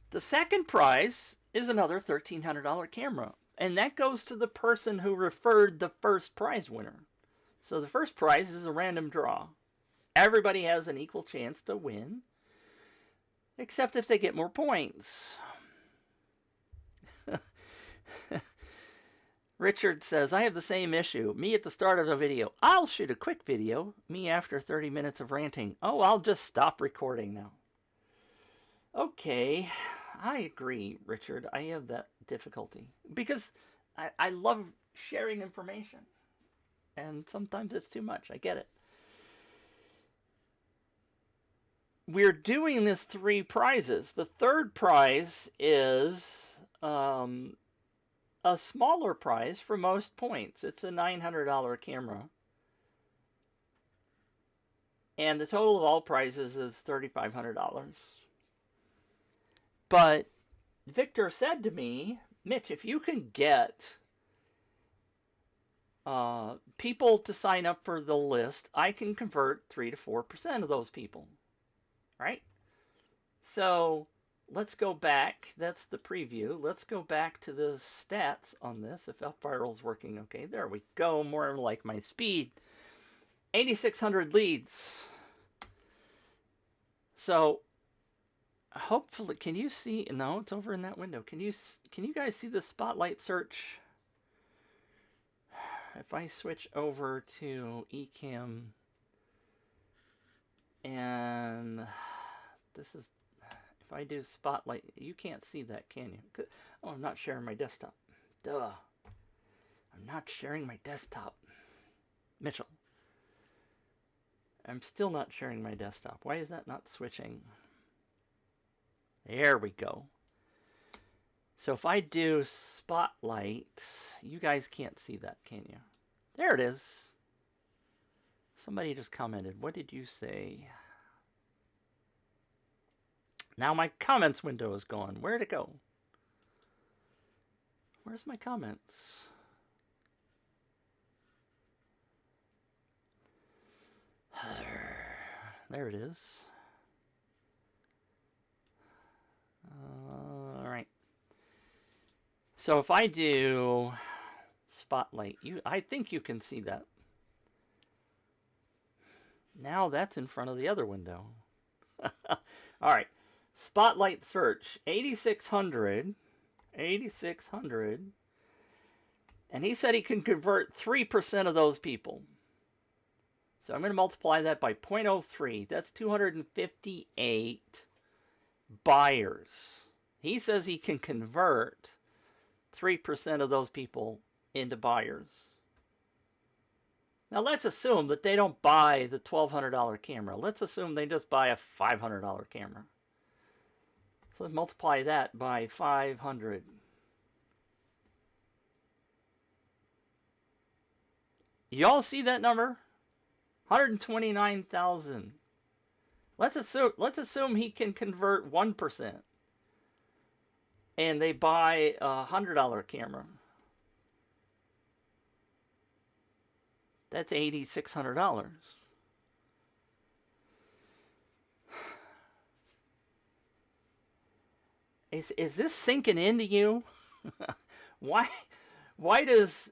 The second prize is another $1,300 camera. And that goes to the person who referred the first prize winner. So the first prize is a random draw. Everybody has an equal chance to win, except if they get more points. Richard says, I have the same issue. Me at the start of the video. I'll shoot a quick video. Me after 30 minutes of ranting. Oh, I'll just stop recording now. Okay, I agree, Richard. I have that difficulty. Because I love sharing information. And sometimes it's too much. I get it. We're doing this 3 prizes. The third prize is a smaller prize for most points. It's a $900 camera. And the total of all prizes is $3,500. But Victor said to me, Mitch, if you can get people to sign up for the list, I can convert 3 to 4% of those people. Right? So let's go back. That's the preview. Let's go back to the stats on this. If upViral's working okay. There we go. More like my speed. 8,600 leads. So hopefully, can you see? No, it's over in that window. Can you guys see the spotlight search? If I switch over to Ecamm, and this is, If I do spotlight, you can't see that, can you? Oh, I'm not sharing my desktop. Duh. I'm not sharing my desktop. Mitchell. I'm still not sharing my desktop. Why is that not switching? There we go. So if I do spotlight, you guys can't see that, can you? There it is. Somebody just commented. What did you say? Now my comments window is gone. Where'd it go? Where's my comments? There it is. All right. So if I do spotlight, I think you can see that. Now that's in front of the other window. All right. Spotlight search, 8,600. 8,600. And he said he can convert 3% of those people. So I'm going to multiply that by 0.03. That's 258 buyers. He says he can convert 3% of those people into buyers. Now let's assume that they don't buy the $1,200 camera. Let's assume they just buy a $500 camera. So let's multiply that by 500. Y'all see that number? 129,000. Let's assume he can convert 1%. And they buy a $100 camera. That's $8,600. Is this sinking into you? Why does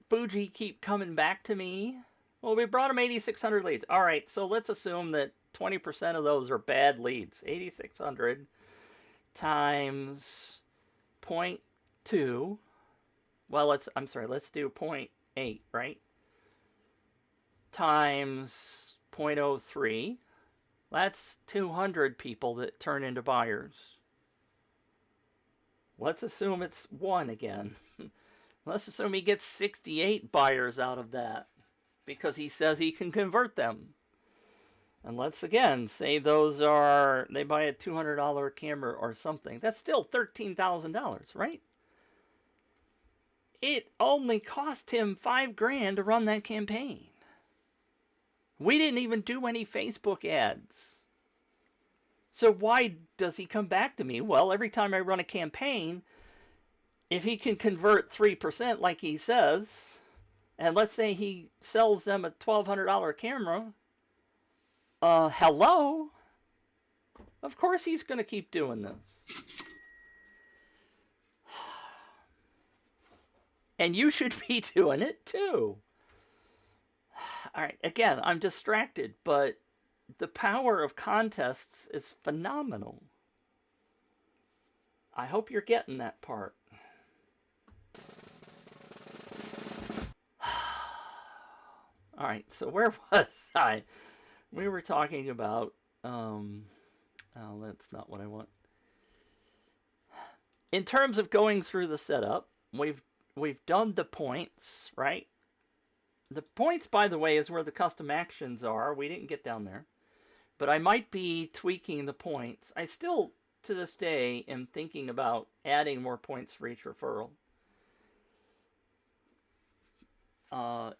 Fuji keep coming back to me? Well, we brought him 8,600 leads. All right, so let's assume that 20% of those are bad leads. 8,600 times 0.2. Well, let's do 0.8, right? Times 0.03. That's 200 people that turn into buyers. Let's assume it's 1 again. Let's assume he gets 68 buyers out of that because he says he can convert them. And let's again say they buy a $200 camera or something. That's still $13,000, right? It only cost him $5,000 to run that campaign. We didn't even do any Facebook ads. So why does he come back to me? Well, every time I run a campaign, if he can convert 3% like he says, and let's say he sells them a $1,200 camera, hello? Of course he's going to keep doing this. And you should be doing it too. All right, again, I'm distracted, but the power of contests is phenomenal. I hope you're getting that part. All right, so where was I? We were talking about, oh, that's not what I want. In terms of going through the setup, we've done the points, right? The points, by the way, is where the custom actions are. We didn't get down there. But I might be tweaking the points. I still, to this day, am thinking about adding more points for each referral.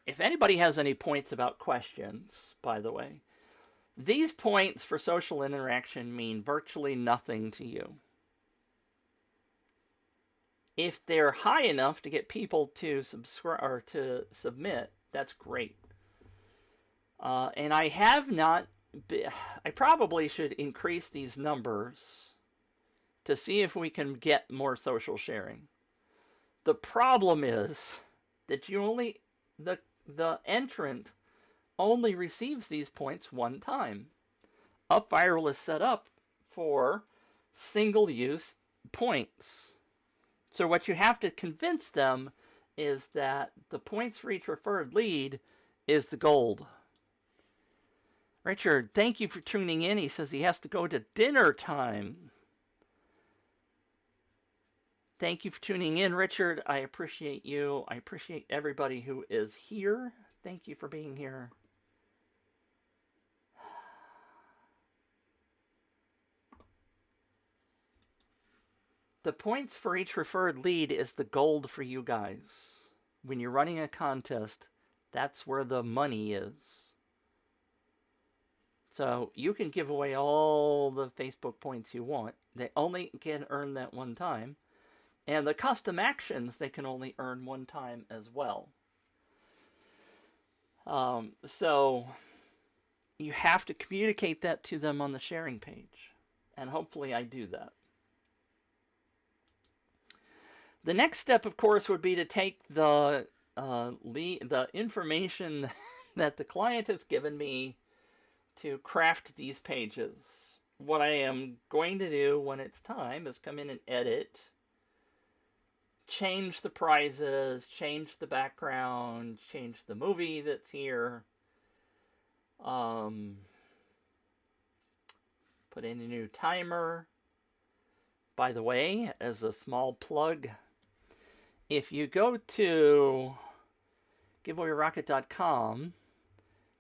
If anybody has any points about questions, by the way, these points for social interaction mean virtually nothing to you. If they're high enough to get people to subscribe or to submit, that's great. And I have not. I probably should increase these numbers to see if we can get more social sharing. The problem is that the entrant only receives these points one time. upViral is set up for single-use points. So what you have to convince them is that the points for each referred lead is the gold. Richard, thank you for tuning in. He says he has to go to dinner time. Thank you for tuning in, Richard. I appreciate you. I appreciate everybody who is here. Thank you for being here. The points for each referred lead is the gold for you guys. When you're running a contest, that's where the money is. So you can give away all the Facebook points you want. They only can earn that one time. And the custom actions, they can only earn one time as well. So you have to communicate that to them on the sharing page. And hopefully I do that. The next step, of course, would be to take the information that the client has given me to craft these pages. What I am going to do when it's time is come in and edit, change the prizes, change the background, change the movie that's here, put in a new timer. By the way, as a small plug, if you go to giveawayrocket.com,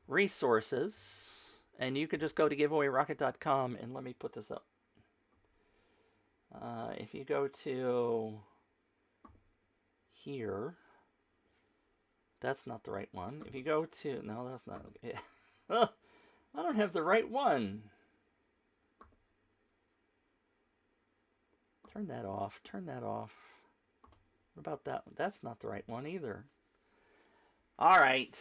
resources, and you could just go to giveawayrocket.com, and let me put this up. If you go to here, that's not the right one. If you go to, no, that's not, okay. I don't have the right one. Turn that off, turn that off. What about that one? That's not the right one either. All right.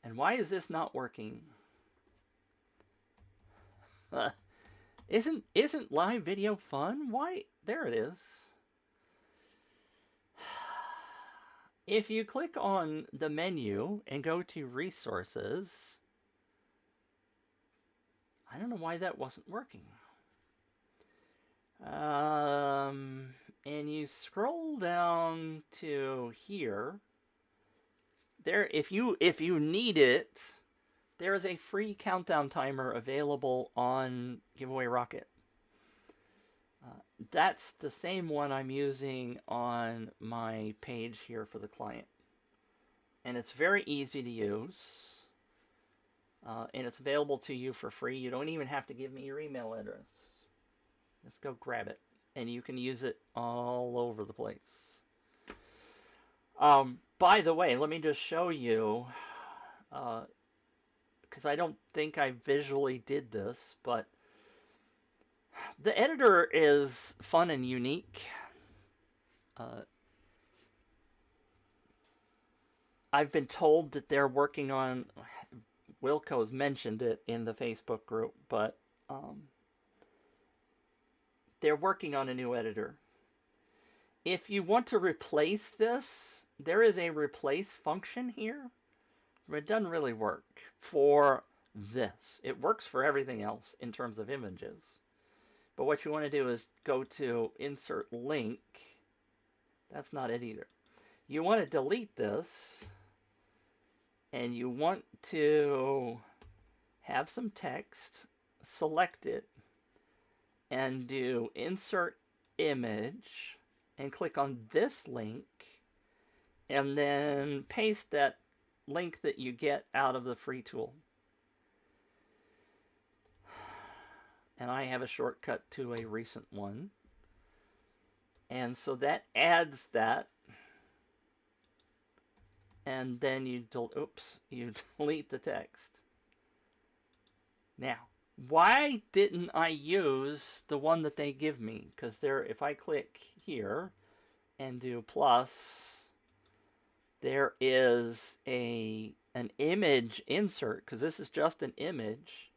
And why is this not working? Isn't live video fun? Why? There it is. If you click on the menu and go to resources, I don't know why that wasn't working. And you scroll down to here. There, if you need it, there is a free countdown timer available on Giveaway Rocket. That's the same one I'm using on my page here for the client. And it's very easy to use. And it's available to you for free. You don't even have to give me your email address. Just go grab it. And you can use it all over the place. By the way, let me just show you, because I don't think I visually did this, but the editor is fun and unique. I've been told that they're working on, Wilco's mentioned it in the Facebook group, but they're working on a new editor. If you want to replace this, there is a replace function here. It doesn't really work for this. It works for everything else in terms of images. But what you want to do is go to insert link. That's not it either. You want to delete this, and you want to have some text, select it, and do insert image, and click on this link, and then paste that link that you get out of the free tool. And I have a shortcut to a recent one. And so that adds that. And then you delete the text. Now, why didn't I use the one that they give me? Because if I click here and do plus, there is an image insert, because this is just an image.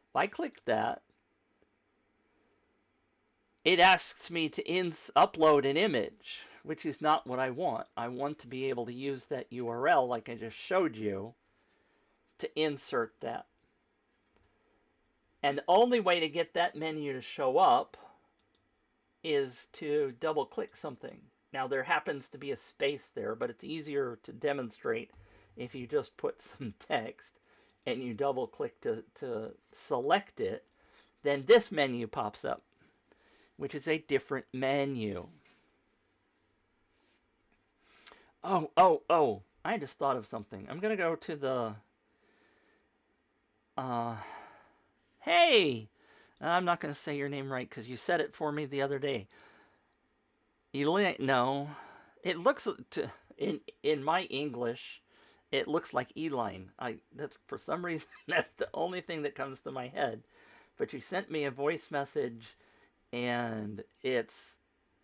If I click that, it asks me to upload an image, which is not what I want. I want to be able to use that URL like I just showed you to insert that. And the only way to get that menu to show up is to double click something. Now there happens to be a space there, but it's easier to demonstrate if you just put some text and you double click to select it, then this menu pops up. which is a different menu. Oh, I just thought of something. I'm going to go to the... Hey! I'm not going to say your name right because you said it for me the other day. Elaine, no. It looks... In my English, it looks like Elaine. That's for some reason, that's the only thing that comes to my head. But you sent me a voice message, and it's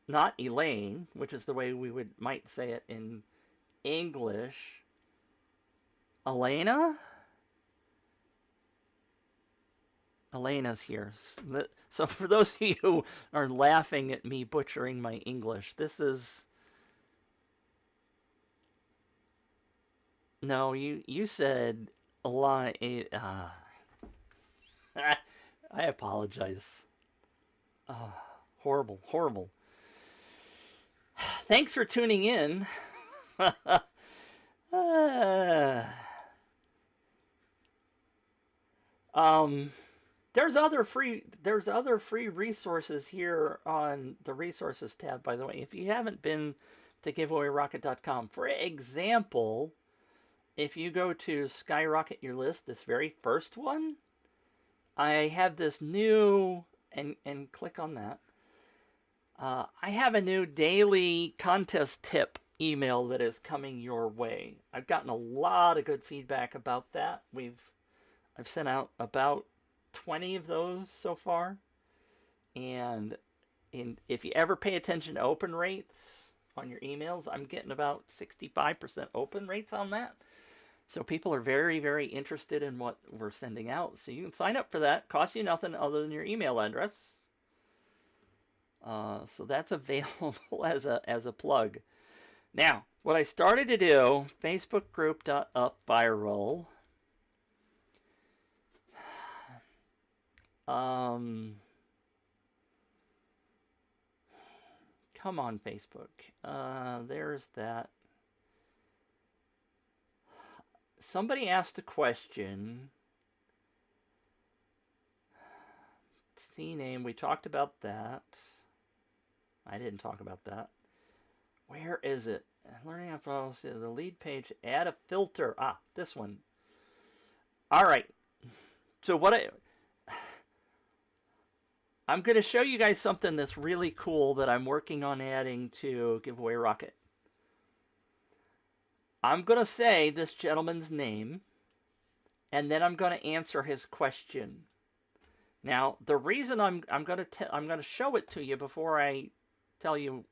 not Elaine, which is the way we might say it in English. Elena? Elena's here. So for those of you who are laughing at me butchering my English, this is... No, you said a lie. I apologize. Horrible, horrible. Thanks for tuning in. There's other free resources here on the resources tab, by the way. If you haven't been to giveawayrocket.com, for example, if you go to skyrocket your list, this very first one, I have this new, and click on that. I have a new daily contest tip email that is coming your way. I've gotten a lot of good feedback about that. I've sent out about 20 of those so far. And if you ever pay attention to open rates on your emails, I'm getting about 65% open rates on that. So people are very, very interested in what we're sending out. So you can sign up for that. Costs you nothing other than your email address. So that's available as a plug. Now, what I started to do, Facebook group.upViral. Come on, Facebook. There's that. Somebody asked a question. CNAME, we talked about that. I didn't talk about that. Where is it? Learning how policy is a lead page. Add a filter. This one. All right. So I'm going to show you guys something that's really cool that I'm working on adding to Giveaway Rocket. I'm going to say this gentleman's name, and then I'm going to answer his question. Now, the reason I'm going to show it to you before I tell you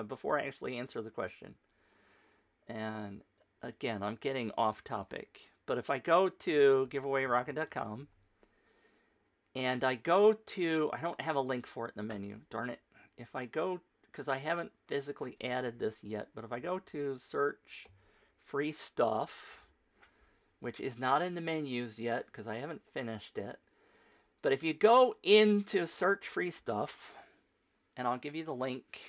before I actually answer the question. And again, I'm getting off topic. But if I go to giveawayrocket.com and I go to, I don't have a link for it in the menu, darn it. If I go, because I haven't physically added this yet, but if I go to search free stuff, which is not in the menus yet because I haven't finished it. But if you go into search free stuff, and I'll give you the link,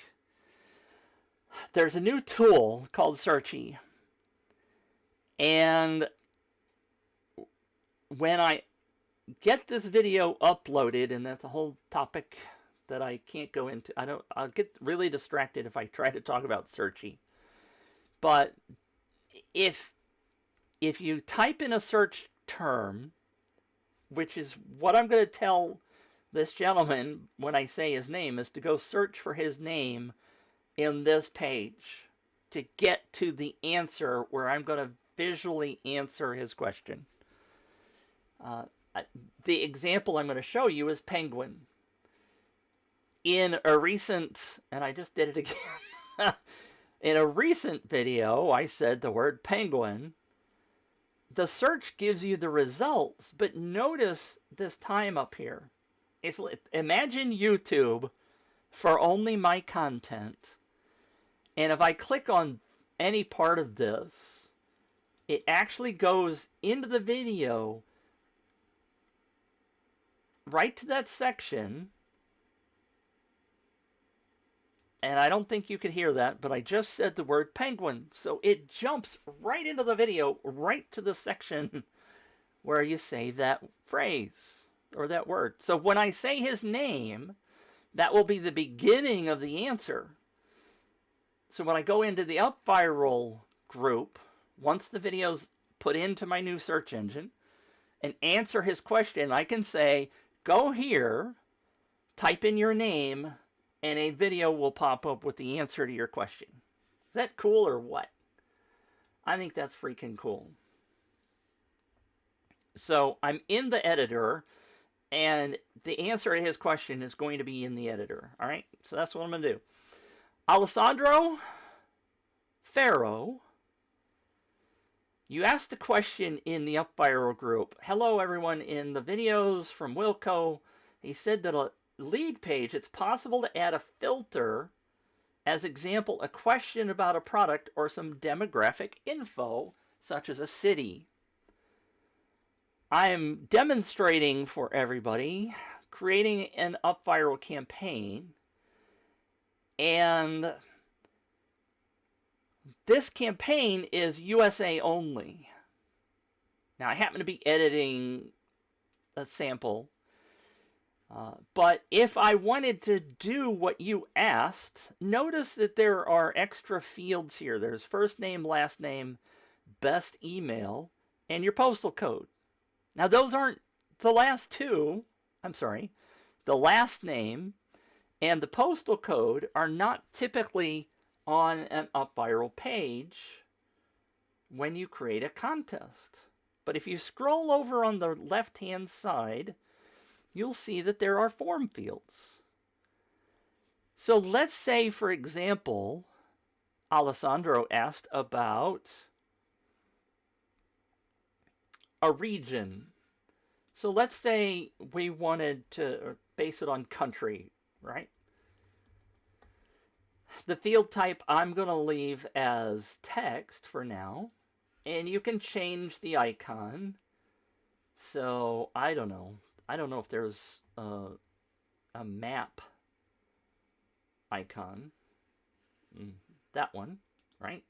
there's a new tool called Searchy. And when I get this video uploaded, and that's a whole topic that I can't go into. I'll get really distracted if I try to talk about Searchy. But if you type in a search term, which is what I'm going to tell this gentleman when I say his name, is to go search for his name in this page to get to the answer where I'm going to visually answer his question. The example I'm going to show you is penguin. In a recent, and I just did it again, in a recent video, I said the word penguin. The search gives you the results, but notice this time up here. Imagine YouTube for only my content. And if I click on any part of this, it actually goes into the video right to that section. And I don't think you could hear that, but I just said the word penguin. So it jumps right into the video, right to the section where you say that phrase or that word. So when I say his name, that will be the beginning of the answer. So when I go into the upViral group, once the video's put into my new search engine, and answer his question, I can say, go here, type in your name, and a video will pop up with the answer to your question. Is that cool or what? I think that's freaking cool. So I'm in the editor, and the answer to his question is going to be in the editor. All right, so that's what I'm going to do. Alessandro Farrow, you asked a question in the upViral group. Hello, everyone. In the videos from Wilco, he said that a lead page, it's possible to add a filter. As example, a question about a product or some demographic info, such as a city. I'm demonstrating for everybody, creating an upViral campaign, and this campaign is USA only. Now, I happen to be editing a sample, but if I wanted to do what you asked, notice that there are extra fields here. There's first name, last name, best email, and your postal code. Now, those aren't the last two. I'm sorry. The last name and the postal code are not typically on an upViral page when you create a contest. But if you scroll over on the left-hand side, you'll see that there are form fields. So let's say, for example, Alessandro asked about a region. So let's say we wanted to base it on country, right? The field type I'm going to leave as text for now, and you can change the icon. So I don't know if there's a map icon. That one, right?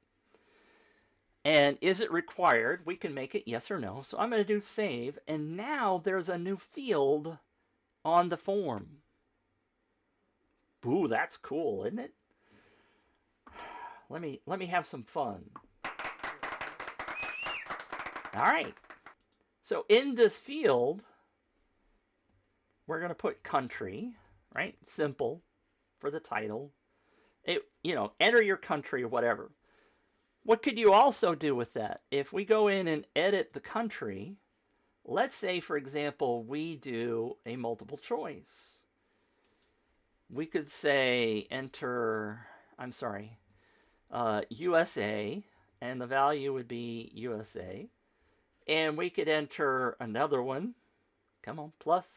And is it required? We can make it yes or no. So I'm going to do save, and now there's a new field on the form. Ooh, that's cool, isn't it? Let me have some fun. All right. So in this field, we're going to put country, right? Simple for the title. Enter your country or whatever. What could you also do with that? If we go in and edit the country, let's say, for example, we do a multiple choice. We could say USA, and the value would be USA. And we could enter another one. Come on, plus.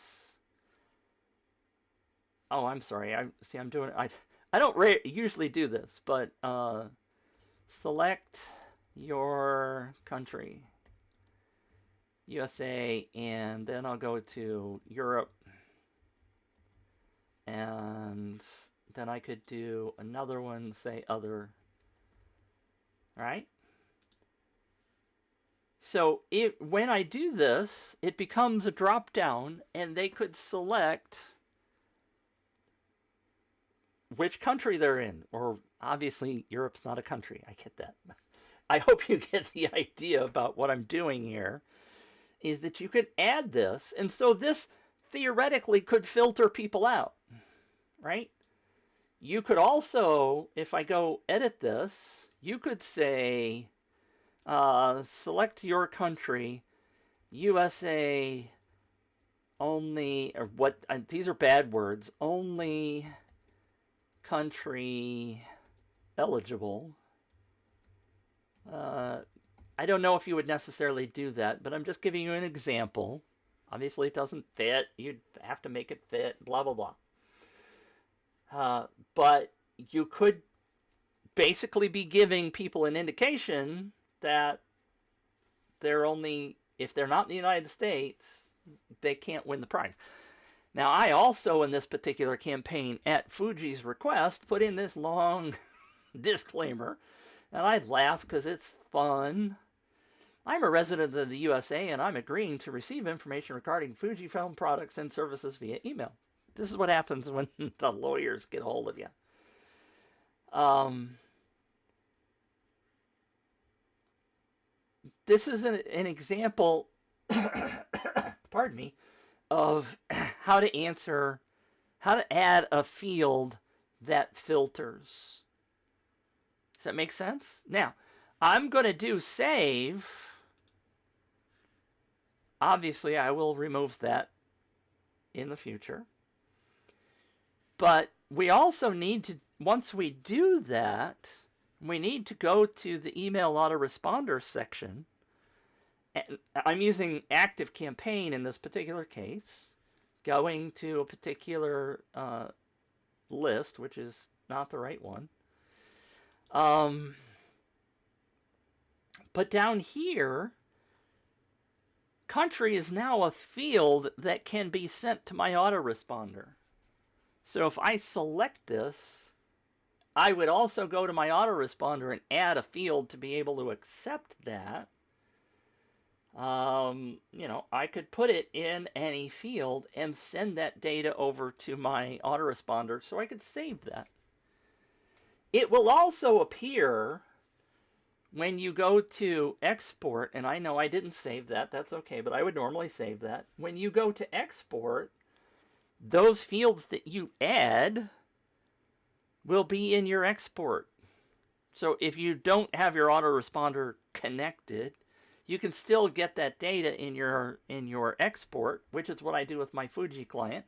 Oh, I'm sorry. I'm doing it. I don't usually do this, but select your country, USA, and then I'll go to Europe, and then I could do another one, say other. All right. So when I do this, it becomes a drop down, and they could select which country they're in. Or obviously, Europe's not a country. I get that. I hope you get the idea about what I'm doing here, is that you could add this. And so this theoretically could filter people out, right? You could also, if I go edit this, you could say, select your country, USA only, or what, these are bad words, only country eligible. I don't know if you would necessarily do that, but I'm just giving you an example. Obviously, it doesn't fit. You'd have to make it fit, blah, blah, blah. But you could basically be giving people an indication that they're only, if they're not in the United States, they can't win the prize. Now, I also, in this particular campaign, at Fuji's request, put in this long disclaimer, and I laugh because it's fun. I'm a resident of the USA, and I'm agreeing to receive information regarding Fujifilm products and services via email. This is what happens when the lawyers get hold of you. Um, this is an example, pardon me, of how to answer, how to add a field that filters. Does that make sense? Now, I'm going to do save. Obviously, I will remove that in the future. But we also need to, once we do that, we need to go to the email autoresponder section. And I'm using ActiveCampaign in this particular case, going to a particular list, which is not the right one. But down here, country is now a field that can be sent to my autoresponder. So if I select this, I would also go to my autoresponder and add a field to be able to accept that. I could put it in any field and send that data over to my autoresponder so I could save that. It will also appear when you go to export, and I know I didn't save that, that's okay, but I would normally save that. When you go to export, those fields that you add will be in your export. So if you don't have your autoresponder connected, you can still get that data in your export, which is what I do with my Fuji client.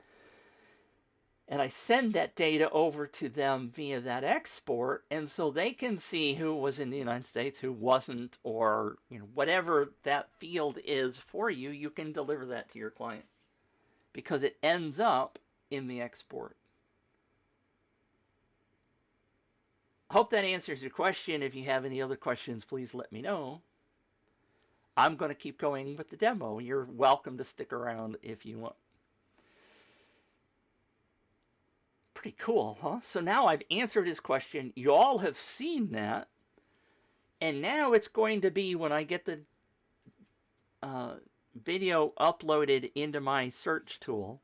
And I send that data over to them via that export, and so they can see who was in the United States, who wasn't, or whatever that field is for you, you can deliver that to your client because it ends up in the export. I hope that answers your question. If you have any other questions, please let me know. I'm going to keep going with the demo. You're welcome to stick around if you want. Pretty cool, huh? So now I've answered his question. You all have seen that. And now it's going to be when I get the video uploaded into my search tool,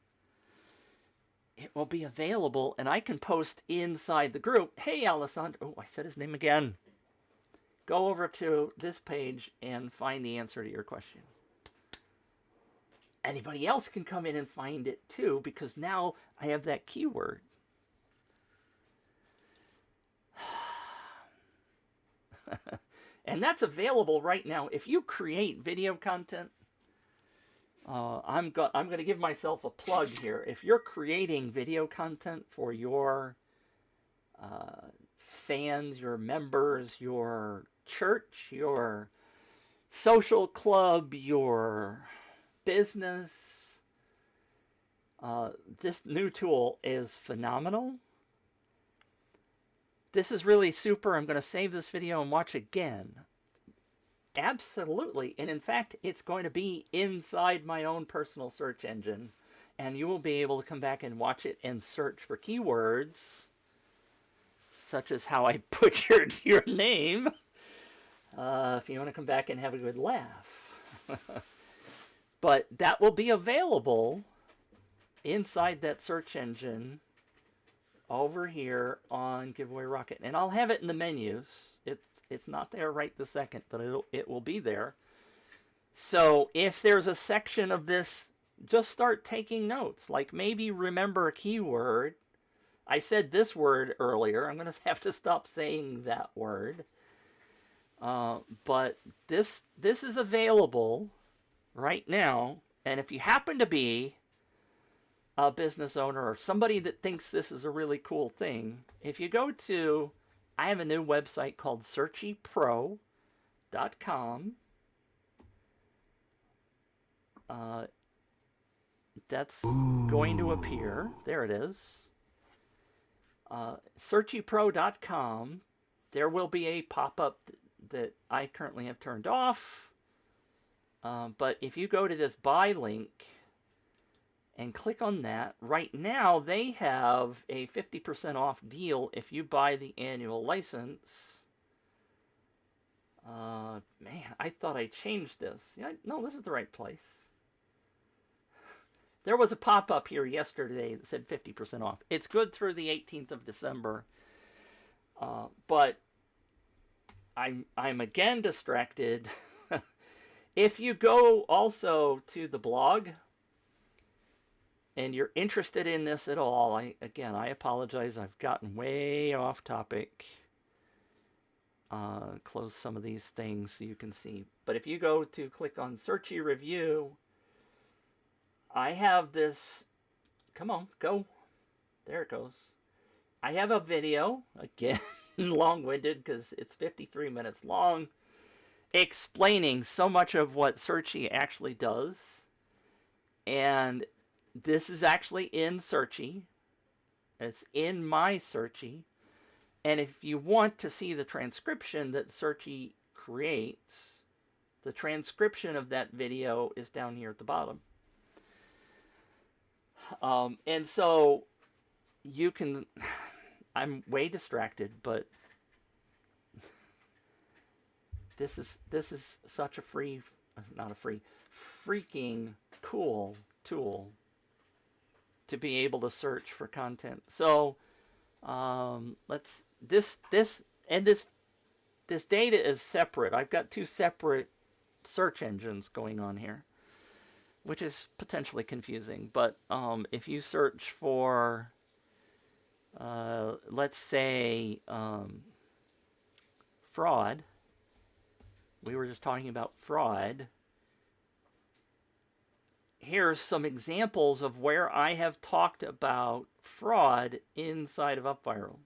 it will be available and I can post inside the group. Hey, Alessandro. Oh, I said his name again. Go over to this page and find the answer to your question. Anybody else can come in and find it too, because now I have that keyword. And that's available right now. If you create video content, I'm going to give myself a plug here. If you're creating video content for your fans, your members, your church, your social club, your business, this new tool is phenomenal. This is really super. I'm going to save this video and watch again. Absolutely. And in fact, it's going to be inside my own personal search engine. And you will be able to come back and watch it and search for keywords, such as how I butchered your name, if you want to come back and have a good laugh. But that will be available inside that search engine over here on Giveaway Rocket. And I'll have it in the menus. It's not there right this second, but it will be there. So if there's a section of this, just start taking notes. Like maybe remember a keyword. I said this word earlier. I'm going to have to stop saying that word. But this is available right now. And if you happen to be a business owner or somebody that thinks this is a really cool thing, if you go to, I have a new website called searchypro.com. That's going to appear. There it is. Searchypro.com. There will be a pop-up that I currently have turned off. But if you go to this buy link and click on that, right now they have a 50% off deal if you buy the annual license. Man, I thought I changed this. Yeah, no, this is the right place. There was a pop-up here yesterday that said 50% off. It's good through the 18th of December. But I'm again distracted. If you go also to the blog and you're interested in this at all, I apologize. I've gotten way off topic. Close some of these things so you can see. But if you go to click on Searchy Review, I have this. Come on, go. There it goes. I have a video, again, long-winded because it's 53 minutes long, explaining so much of what Searchy actually does. And this is actually in Searchy. It's in my Searchy. And if you want to see the transcription that Searchy creates, the transcription of that video is down here at the bottom. And so you can, I'm way distracted, but this is such a freaking cool tool to be able to search for content. So this data is separate. I've got two separate search engines going on here, which is potentially confusing. But if you search for, let's say, fraud, we were just talking about fraud. Here's some examples of where I have talked about fraud inside of upViral.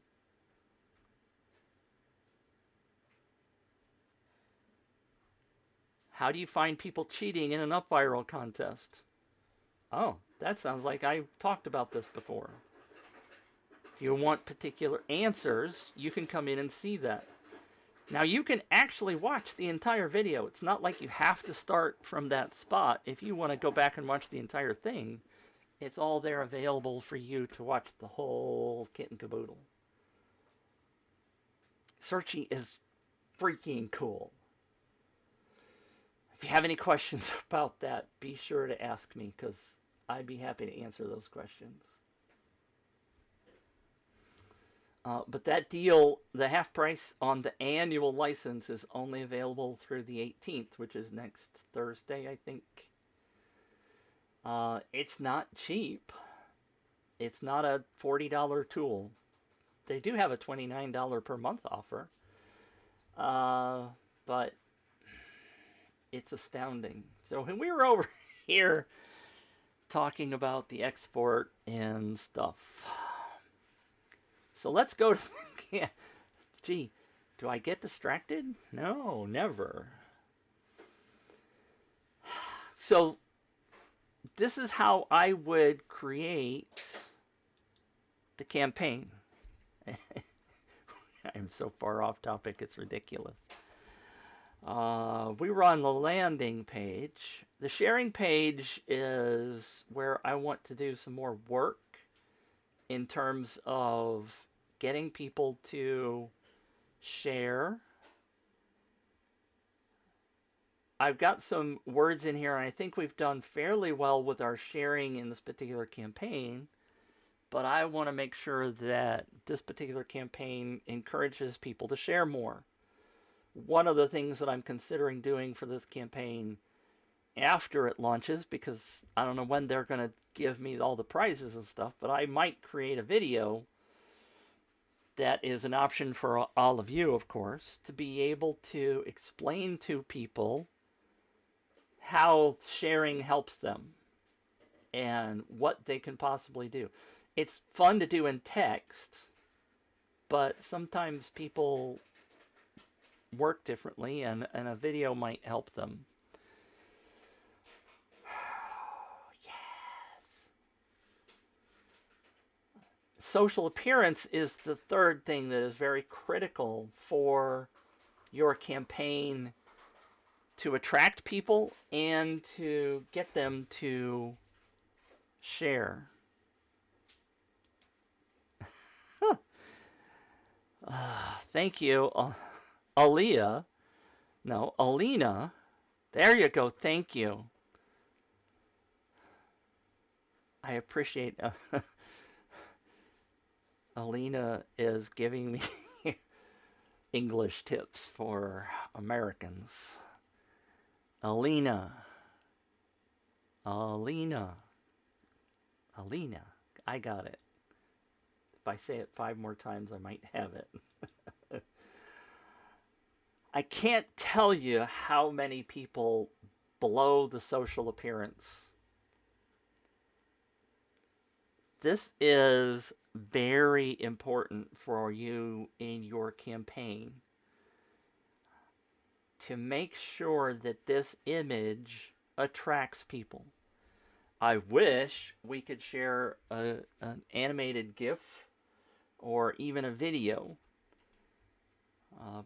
How do you find people cheating in an upViral contest? Oh, that sounds like I've talked about this before. If you want particular answers, you can come in and see that. Now you can actually watch the entire video. It's not like you have to start from that spot. If you want to go back and watch the entire thing, it's all there available for you to watch the whole kit and caboodle. Searchy is freaking cool. If you have any questions about that, be sure to ask me, because I'd be happy to answer those questions. But that deal, the half price on the annual license, is only available through the 18th, which is next Thursday, I think. It's not cheap. It's not a $40 tool. They do have a $29 per month offer. But it's astounding. So when we were over here talking about the export and stuff. So let's go to, yeah, gee, do I get distracted? No, never. So this is how I would create the campaign. I'm so far off topic, it's ridiculous. We were on the landing page. The sharing page is where I want to do some more work in terms of getting people to share. I've got some words in here, and I think we've done fairly well with our sharing in this particular campaign, but I want to make sure that this particular campaign encourages people to share more. One of the things that I'm considering doing for this campaign after it launches, because I don't know when they're going to give me all the prizes and stuff, but I might create a video that is an option for all of you, of course, to be able to explain to people how sharing helps them and what they can possibly do. It's fun to do in text, but sometimes people work differently, and a video might help them. Social appearance is the third thing that is very critical for your campaign to attract people and to get them to share. Thank you, Aaliyah. No, Alina. There you go. Thank you. I appreciate Alina is giving me English tips for Americans. Alina, Alina, Alina. I got it. If I say it 5 more times, I might have it. I can't tell you how many people blow the social appearance. This is very important for you in your campaign to make sure that this image attracts people. I wish we could share an animated GIF or even a video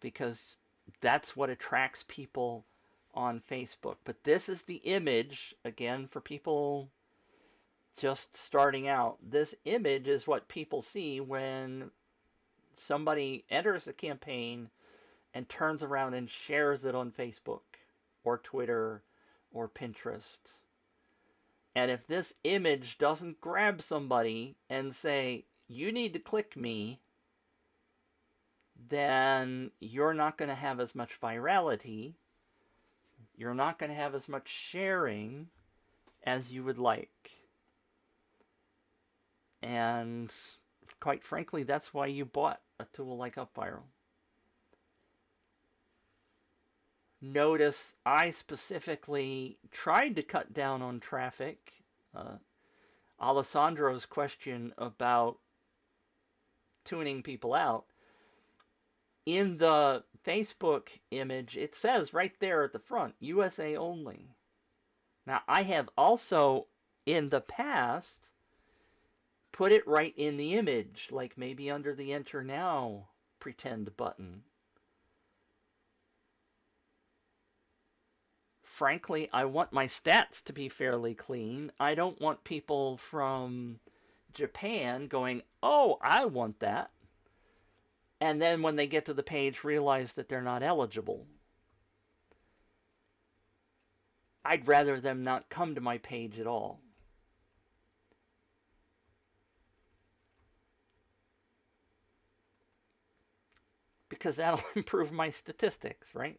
because that's what attracts people on Facebook. But this is the image, again, for people just starting out. This image is what people see when somebody enters a campaign and turns around and shares it on Facebook or Twitter or Pinterest. And if this image doesn't grab somebody and say, you need to click me, then you're not going to have as much virality. You're not going to have as much sharing as you would like. And quite frankly, that's why you bought a tool like upViral. Notice I specifically tried to cut down on traffic. Alessandro's question about tuning people out. In the Facebook image, it says right there at the front, USA only. Now, I have also, in the past, put it right in the image, like maybe under the Enter Now pretend button. Frankly, I want my stats to be fairly clean. I don't want people from Japan going, oh, I want that. And then when they get to the page, realize that they're not eligible. I'd rather them not come to my page at all. Because that'll improve my statistics, right?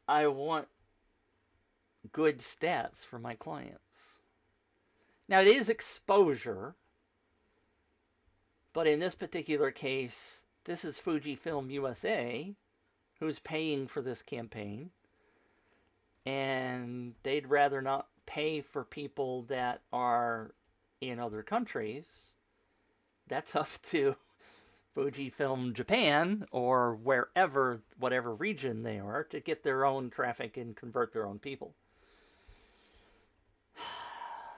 I want good stats for my clients. Now, it is exposure, but in this particular case, this is Fujifilm USA, who's paying for this campaign, and they'd rather not pay for people that are in other countries. That's up to Fujifilm Japan or wherever, whatever region they are, to get their own traffic and convert their own people.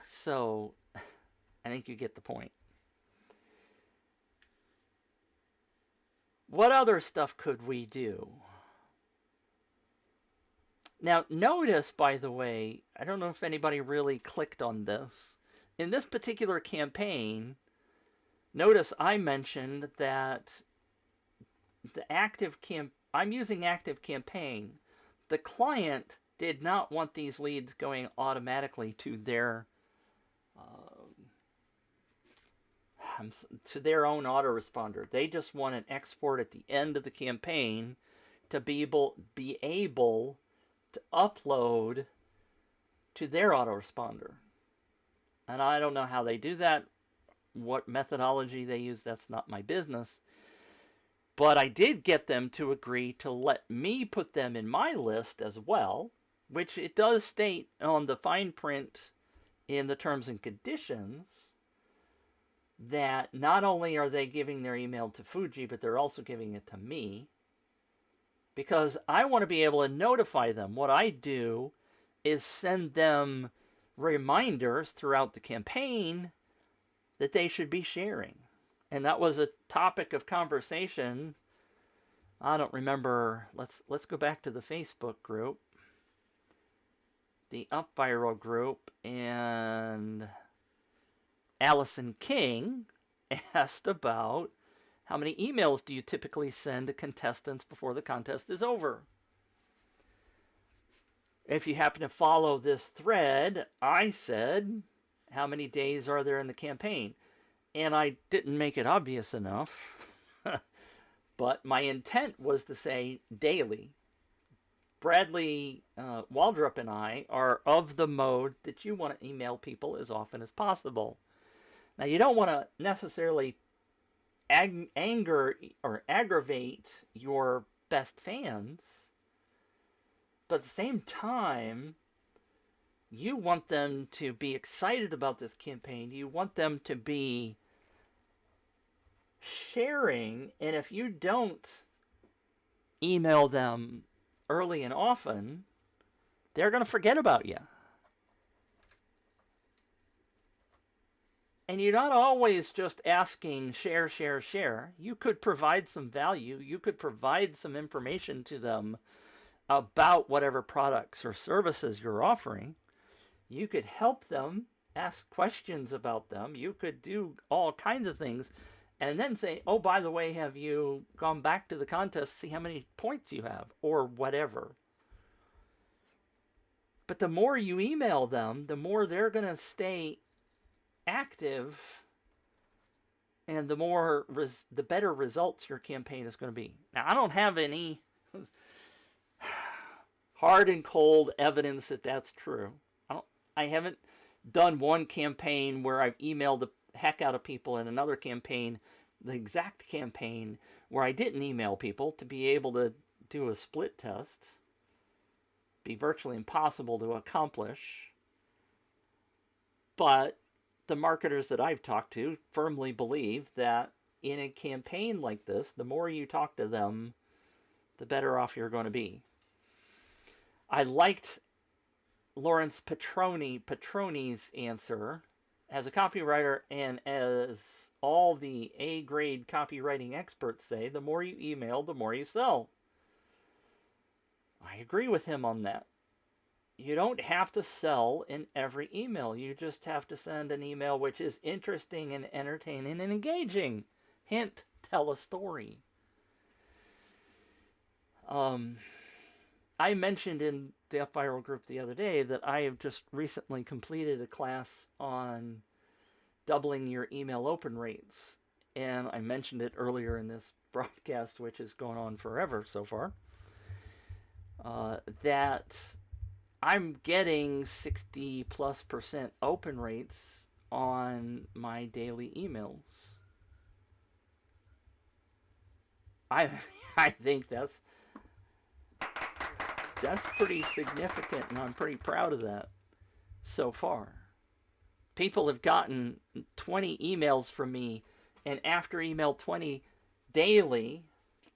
So, I think you get the point. What other stuff could we do? Now, notice, by the way, I don't know if anybody really clicked on this. In this particular campaign, notice I mentioned that I'm using Active Campaign. The client did not want these leads going automatically to their own autoresponder. They just want an export at the end of the campaign to be able to upload to their autoresponder. And I don't know how they do that, what methodology they use, that's not my business. But I did get them to agree to let me put them in my list as well, which it does state on the fine print in the terms and conditions that not only are they giving their email to Fuji, but they're also giving it to me, because I want to be able to notify them. What I do is send them reminders throughout the campaign that they should be sharing. And that was a topic of conversation. I don't remember. Let's go back to the Facebook group, the upViral group, and Allison King asked about how many emails do you typically send to contestants before the contest is over. If you happen to follow this thread, I said How many days are there in the campaign? And I didn't make it obvious enough, but my intent was to say daily. Bradley Waldrop and I are of the mode that you want to email people as often as possible. Now, you don't want to necessarily anger or aggravate your best fans, but at the same time, you want them to be excited about this campaign. You want them to be sharing, and if you don't email them early and often, they're going to forget about you. And you're not always just asking share, share, share. You could provide some value. You could provide some information to them about whatever products or services you're offering. You could help them, ask questions about them. You could do all kinds of things and then say, oh, by the way, have you gone back to the contest to see how many points you have or whatever. But the more you email them, the more they're going to stay active, and the better results your campaign is going to be. Now, I don't have any hard and cold evidence that that's true. I haven't done one campaign where I've emailed the heck out of people, and another campaign, the exact campaign where I didn't email people, to be able to do a split test. Be virtually impossible to accomplish. But the marketers that I've talked to firmly believe that in a campaign like this, the more you talk to them, the better off you're going to be. I liked Lawrence Petroni's answer. As a copywriter, and as all the A-grade copywriting experts say, the more you email, the more you sell. I agree with him on that. You don't have to sell in every email. You just have to send an email which is interesting and entertaining and engaging. Hint, tell a story. I mentioned in the upViral group the other day that I have just recently completed a class on doubling your email open rates. And I mentioned it earlier in this broadcast, which has gone on forever so far, that I'm getting 60+% open rates on my daily emails. I think that's pretty significant, and I'm pretty proud of that so far. People have gotten 20 emails from me, and after email 20 daily,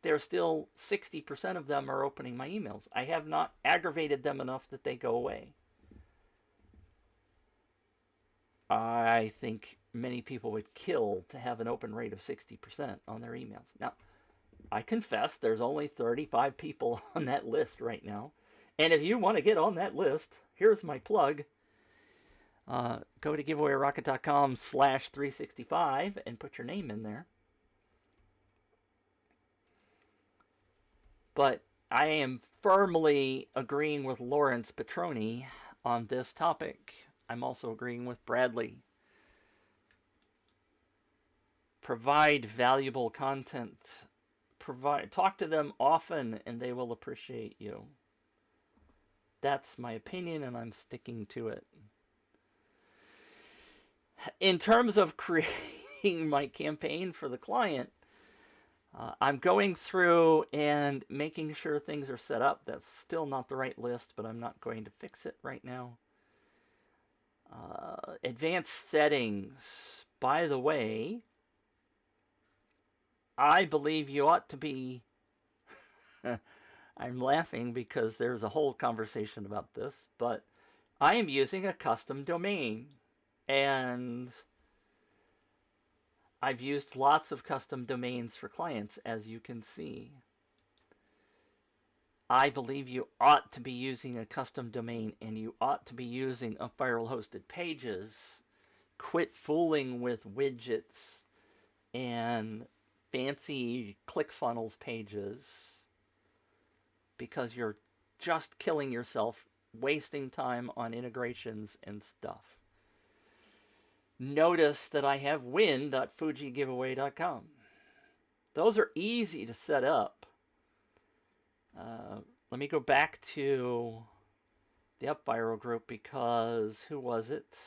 there's still 60% of them are opening my emails. I have not aggravated them enough that they go away. I think many people would kill to have an open rate of 60% on their emails. Now, I confess there's only 35 people on that list right now. And if you want to get on that list, here's my plug. Go to giveawayrocket.com/365 and put your name in there. But I am firmly agreeing with Lawrence Petroni on this topic. I'm also agreeing with Bradley. Provide valuable content. Talk to them often, and they will appreciate you. That's my opinion, and I'm sticking to it. In terms of creating my campaign for the client, I'm going through and making sure things are set up. That's still not the right list, but I'm not going to fix it right now. Advanced settings. By the way, I believe you ought to be... I'm laughing because there's a whole conversation about this, but I am using a custom domain. And I've used lots of custom domains for clients, as you can see. I believe you ought to be using a custom domain, and you ought to be using upViral hosted pages. Quit fooling with widgets and fancy ClickFunnels pages, because you're just killing yourself, wasting time on integrations and stuff. notice that I have win.fujigiveaway.com. Those are easy to set up. Let me go back to the upViral group because who was it?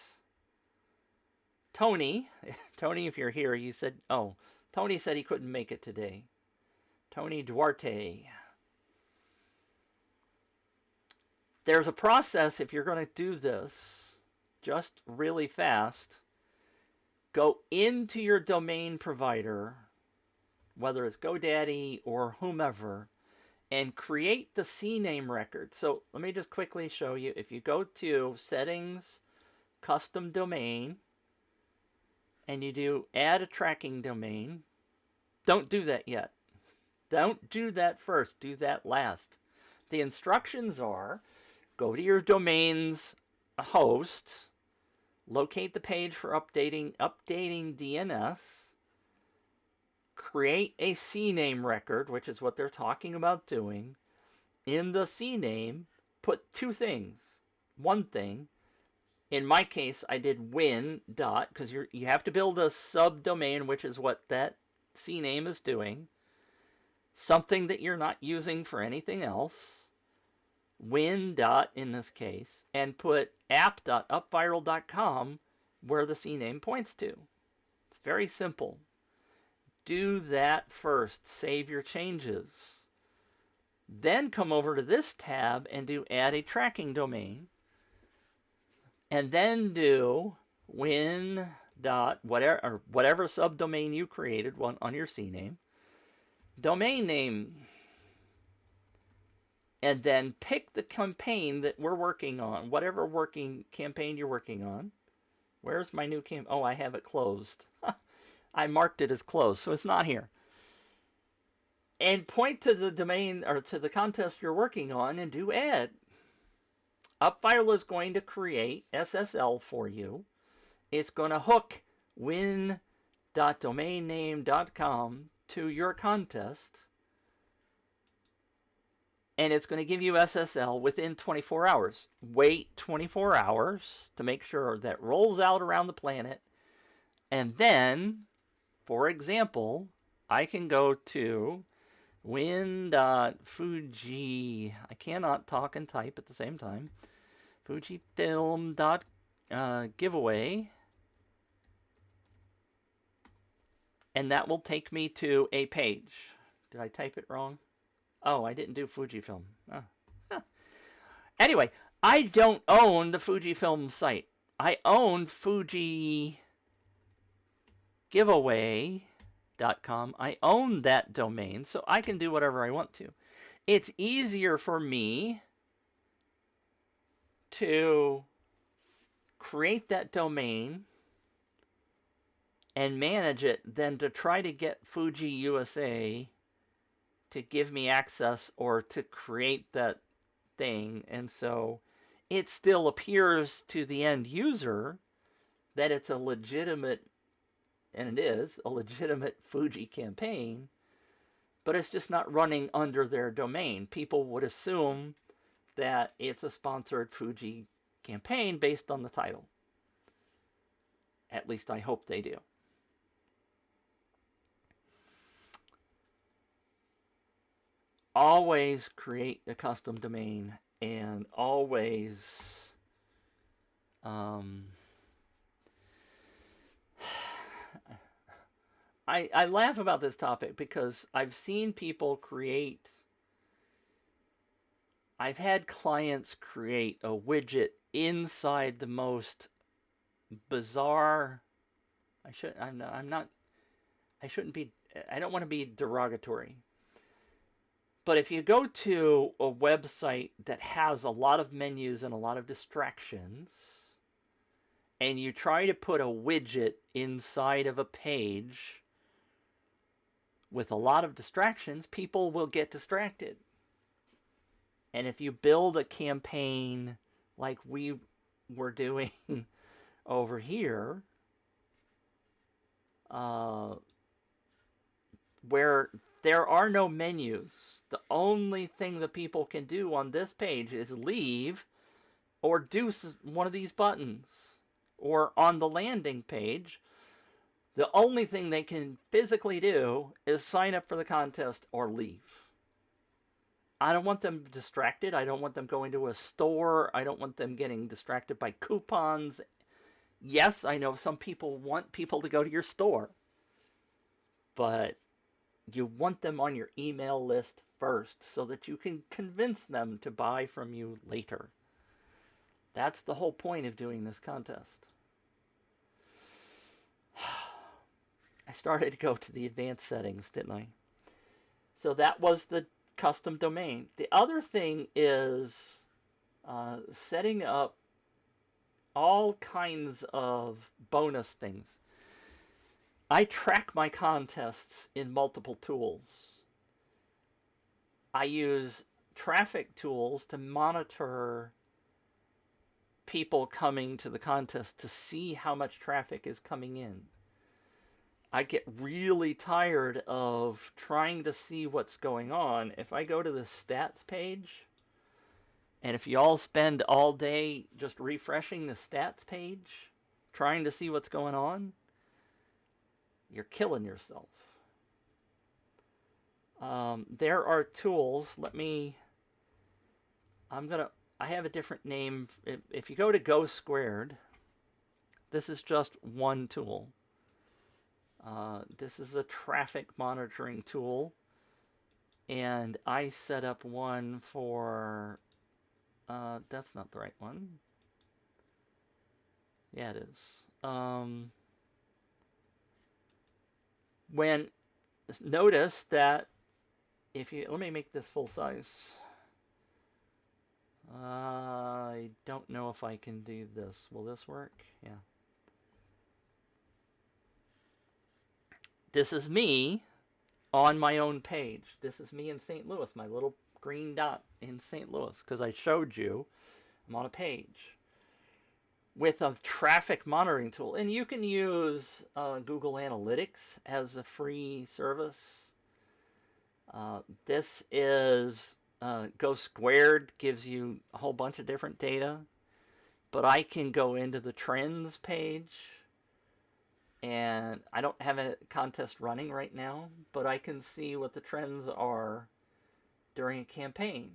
Tony. Tony, if you're here, you said, oh, Tony said he couldn't make it today. Tony Duarte. There's a process if you're going to do this just really fast. Go into your domain provider, whether it's GoDaddy or whomever, and create the CNAME record. So let me just quickly show you. If you go to Settings, Custom Domain, and you do Add a Tracking Domain, don't do that yet. Don't do that first. Do that last. The instructions are, go to your domain's host, locate the page for updating DNS, create a CNAME record, which is what they're talking about doing. In the CNAME, put two things. One thing, in my case, I did win dot, because you have to build a subdomain, which is what that CNAME is doing. Something that you're not using for anything else. Win dot in this case, and put app.upviral.com where the CNAME points to. It's very simple. Do that first. Save your changes. Then come over to this tab and do add a tracking domain. And then do win dot whatever subdomain you created on your CNAME. Domain name. And then pick the campaign that we're working on, whatever working campaign you're working on. Where's my new campaign? Oh, I have it closed. I marked it as closed, so it's not here. And point to the domain or to the contest you're working on and do add. upViral is going to create SSL for you. It's going to hook win.domainname.com to your contest. And it's going to give you SSL within 24 hours. Wait 24 hours to make sure that rolls out around the planet. And then, for example, I can go to win.fuji. I cannot talk and type at the same time. Fujifilm.giveaway. And that will take me to a page. Did I type it wrong? Oh, I didn't do Fujifilm. Oh. Huh. Anyway, I don't own the Fujifilm site. I own fujigiveaway.com. I own that domain, so I can do whatever I want to. It's easier for me to create that domain and manage it than to try to get Fuji USA to give me access or to create that thing. And so it still appears to the end user that it's a legitimate, and it is, a legitimate Fuji campaign, but it's just not running under their domain. People would assume that it's a sponsored Fuji campaign based on the title. At least I hope they do. Always create a custom domain and always I laugh about this topic because I've seen people create, I've had clients create a widget inside the most bizarre, I don't want to be derogatory. But if you go to a website that has a lot of menus and a lot of distractions, and you try to put a widget inside of a page with a lot of distractions, people will get distracted. And if you build a campaign like we were doing over here, where there are no menus. The only thing that people can do on this page is leave or do one of these buttons. or on the landing page, the only thing they can physically do is sign up for the contest or leave. I don't want them distracted. I don't want them going to a store. I don't want them getting distracted by coupons. Yes, I know some people want people to go to your store, but you want them on your email list first so that you can convince them to buy from you later. That's the whole point of doing this contest. I started to go to the advanced settings, didn't I? So that was the custom domain. The other thing is setting up all kinds of bonus things. I track my contests in multiple tools. I use traffic tools to monitor people coming to the contest to see how much traffic is coming in. I get really tired of trying to see what's going on. If I go to the stats page, and if you all spend all day just refreshing the stats page, trying to see what's going on, you're killing yourself. There are tools. I have a different name. If you go to Go Squared, this is just one tool. This is a traffic monitoring tool, and I set up one for, that's not the right one. Yeah, it is. Notice that let me make this full size. I don't know if I can do this. Will this work? Yeah. This is me on my own page. This is me in St. Louis, my little green dot in St. Louis, because I showed you I'm on a page with a traffic monitoring tool. And you can use Google Analytics as a free service. This is Go Squared, gives you a whole bunch of different data. But I can go into the trends page, and I don't have a contest running right now, but I can see what the trends are during a campaign.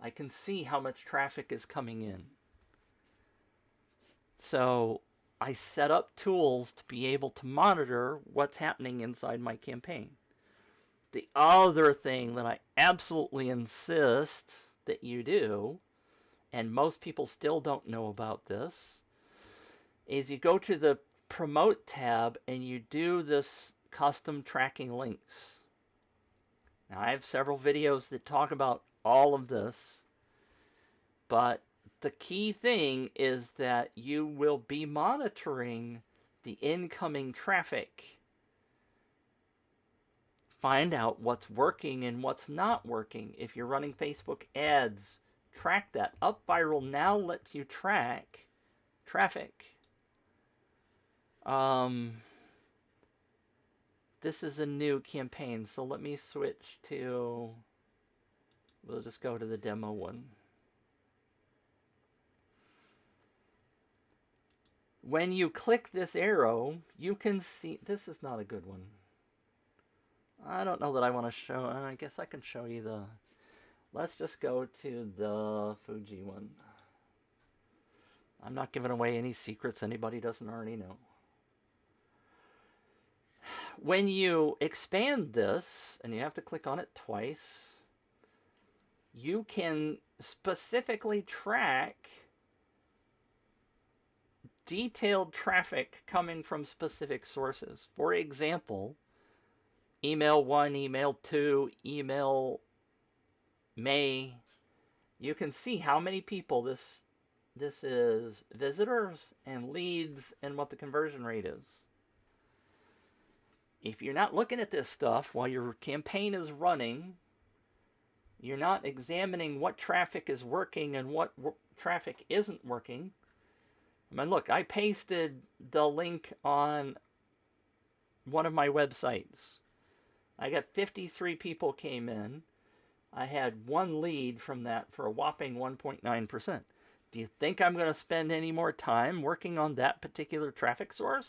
I can see how much traffic is coming in. So I set up tools to be able to monitor what's happening inside my campaign. The other thing that I absolutely insist that you do, and most people still don't know about this, is you go to the Promote tab and you do this custom tracking links. Now, I have several videos that talk about all of this, but the key thing is that you will be monitoring the incoming traffic. Find out what's working and what's not working. If you're running Facebook ads, track that. upViral now lets you track traffic. This is a new campaign, so let me switch to, we'll just go to the demo one. When you click this arrow, you can see, this is not a good one. I don't know that I want to show, I guess I can show you the, let's just go to the Fuji one. I'm not giving away any secrets anybody doesn't already know. When you expand this, and you have to click on it twice, you can specifically track detailed traffic coming from specific sources. For example, email 1, email 2, email May. You can see how many people this is visitors and leads and what the conversion rate is. If you're not looking at this stuff while your campaign is running, you're not examining what traffic is working and what traffic isn't working. I mean, look, I pasted the link on one of my websites. I got 53 people came in. I had one lead from that for a whopping 1.9%. Do you think I'm going to spend any more time working on that particular traffic source?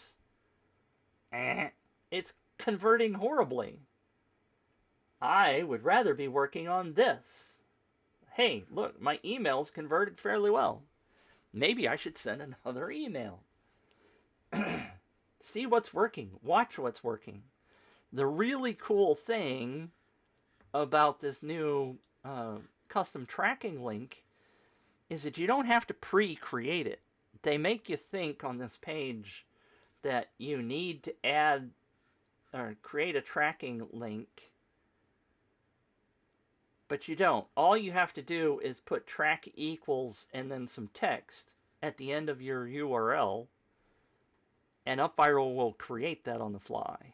It's converting horribly. I would rather be working on this. Hey, look, my email's converted fairly well. Maybe I should send another email. See what's working. Watch what's working. The really cool thing about this new custom tracking link is that you don't have to pre-create it. They make you think on this page that you need to add or create a tracking link, but you don't. All you have to do is put track equals and then some text at the end of your URL, and upViral will create that on the fly.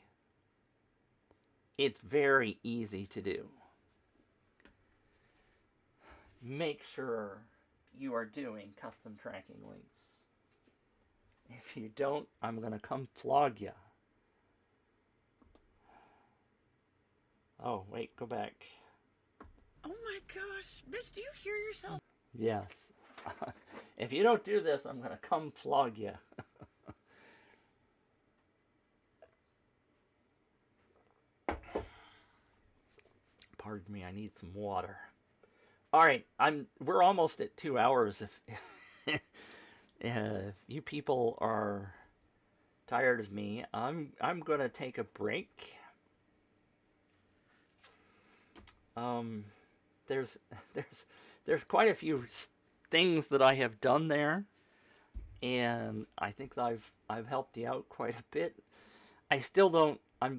It's very easy to do. Make sure you are doing custom tracking links. If you don't, I'm going to come flog you. Oh, wait, go back. Oh my gosh, Mitch, do you hear yourself? Yes. If you don't do this, I'm going to come flog you. Pardon me, I need some water. All right, we're almost at 2 hours. If you people are tired of me, I'm going to take a break. There's there's quite a few things that I have done there, and I think I've helped you out quite a bit. I still don't. I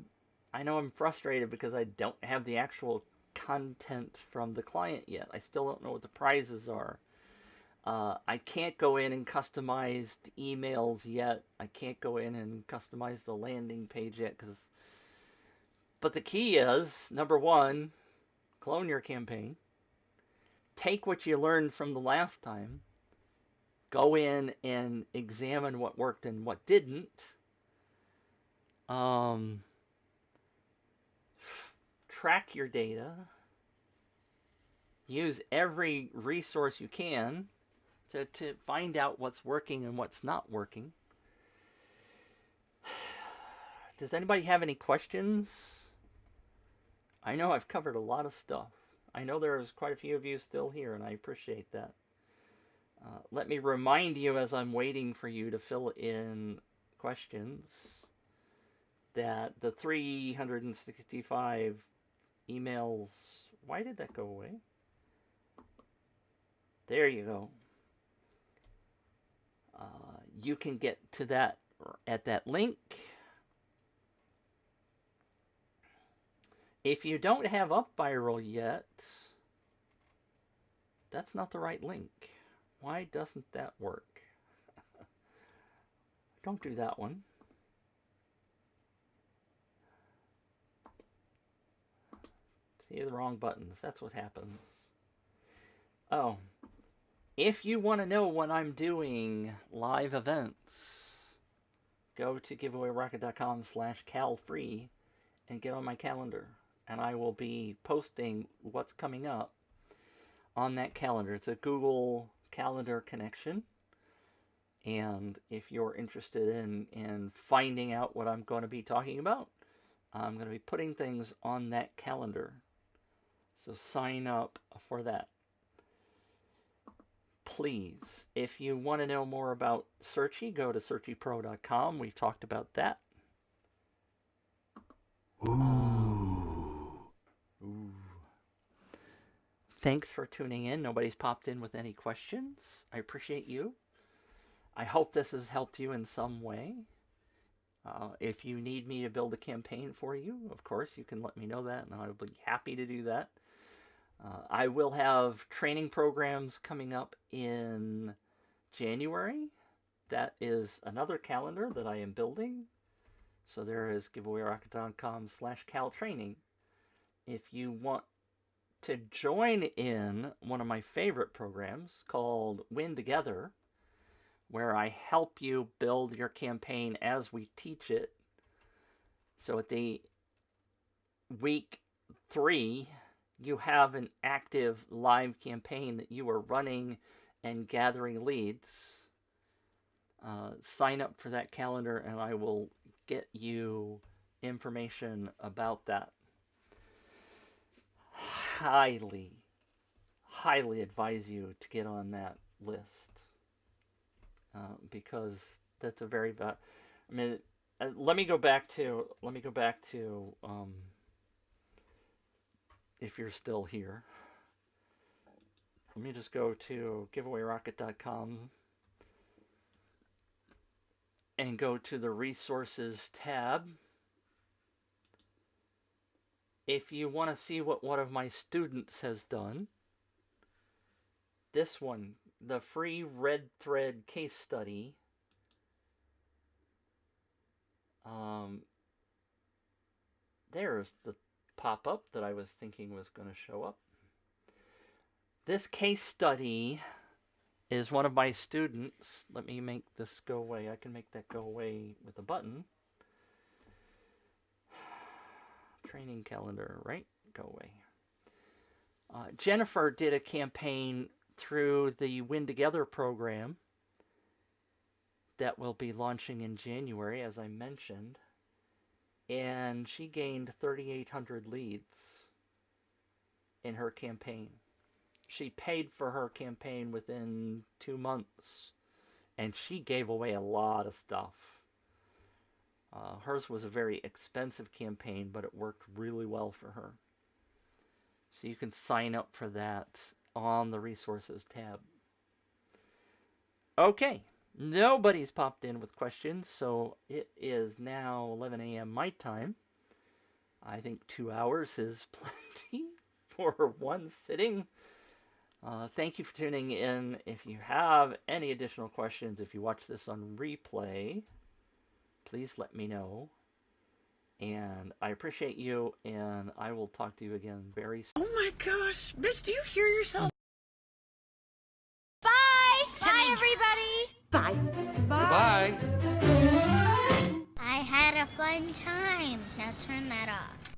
know I'm frustrated because I don't have the actual content from the client yet. I still don't know what the prizes are. I can't go in and customize the emails yet. I can't go in and customize the landing page yet but the key is, number one, clone your campaign. Take what you learned from the last time. Go in and examine what worked and what didn't. Track your data. Use every resource you can to find out what's working and what's not working. Does anybody have any questions? I know I've covered a lot of stuff. I know there's quite a few of you still here, and I appreciate that. Let me remind you, as I'm waiting for you to fill in questions, that the 365 emails... Why did that go away? There you go. You can get to that at that link. If you don't have upViral yet, that's not the right link. Why doesn't that work? Don't do that one. See the wrong buttons. That's what happens. Oh. If you want to know when I'm doing live events, go to giveawayrocket.com/calfree and get on my calendar. And I will be posting what's coming up on that calendar. It's a Google Calendar connection. And if you're interested in finding out what I'm going to be talking about, I'm going to be putting things on that calendar. So sign up for that. Please, if you want to know more about Searchy, go to searchypro.com. We've talked about that. Ooh. Thanks for tuning in. Nobody's popped in with any questions. I appreciate you. I hope this has helped you in some way. If you need me to build a campaign for you, of course, you can let me know that, and I'll be happy to do that. I will have training programs coming up in January. That is another calendar that I am building. So there is giveawayrocket.com/caltraining. If you want to join in one of my favorite programs called Win Together, where I help you build your campaign as we teach it. So at the week 3, you have an active live campaign that you are running and gathering leads, sign up for that calendar and I will get you information about that. Highly, highly advise you to get on that list because that's a very bad. I mean, let me go back to if you're still here. Let me just go to giveawayrocket.com and go to the resources tab. If you want to see what one of my students has done, this one, the free red thread case study, there's the pop-up that I was thinking was going to show up. This case study is one of my students. Let me make this go away. I can make that go away with a button. Training calendar, right? Go away. Jennifer did a campaign through the Win Together program that will be launching in January, as I mentioned. And she gained 3,800 leads in her campaign. She paid for her campaign within 2 months, and she gave away a lot of stuff. Hers was a very expensive campaign, but it worked really well for her. So you can sign up for that on the resources tab. Okay, nobody's popped in with questions, so it is now 11 a.m. my time. I think 2 hours is plenty for one sitting. Thank you for tuning in. If you have any additional questions, if you watch this on replay, please let me know. And I appreciate you, and I will talk to you again very soon. Oh my gosh, Mitch, do you hear yourself? Bye! Bye, everybody! Bye. I had a fun time. Now turn that off.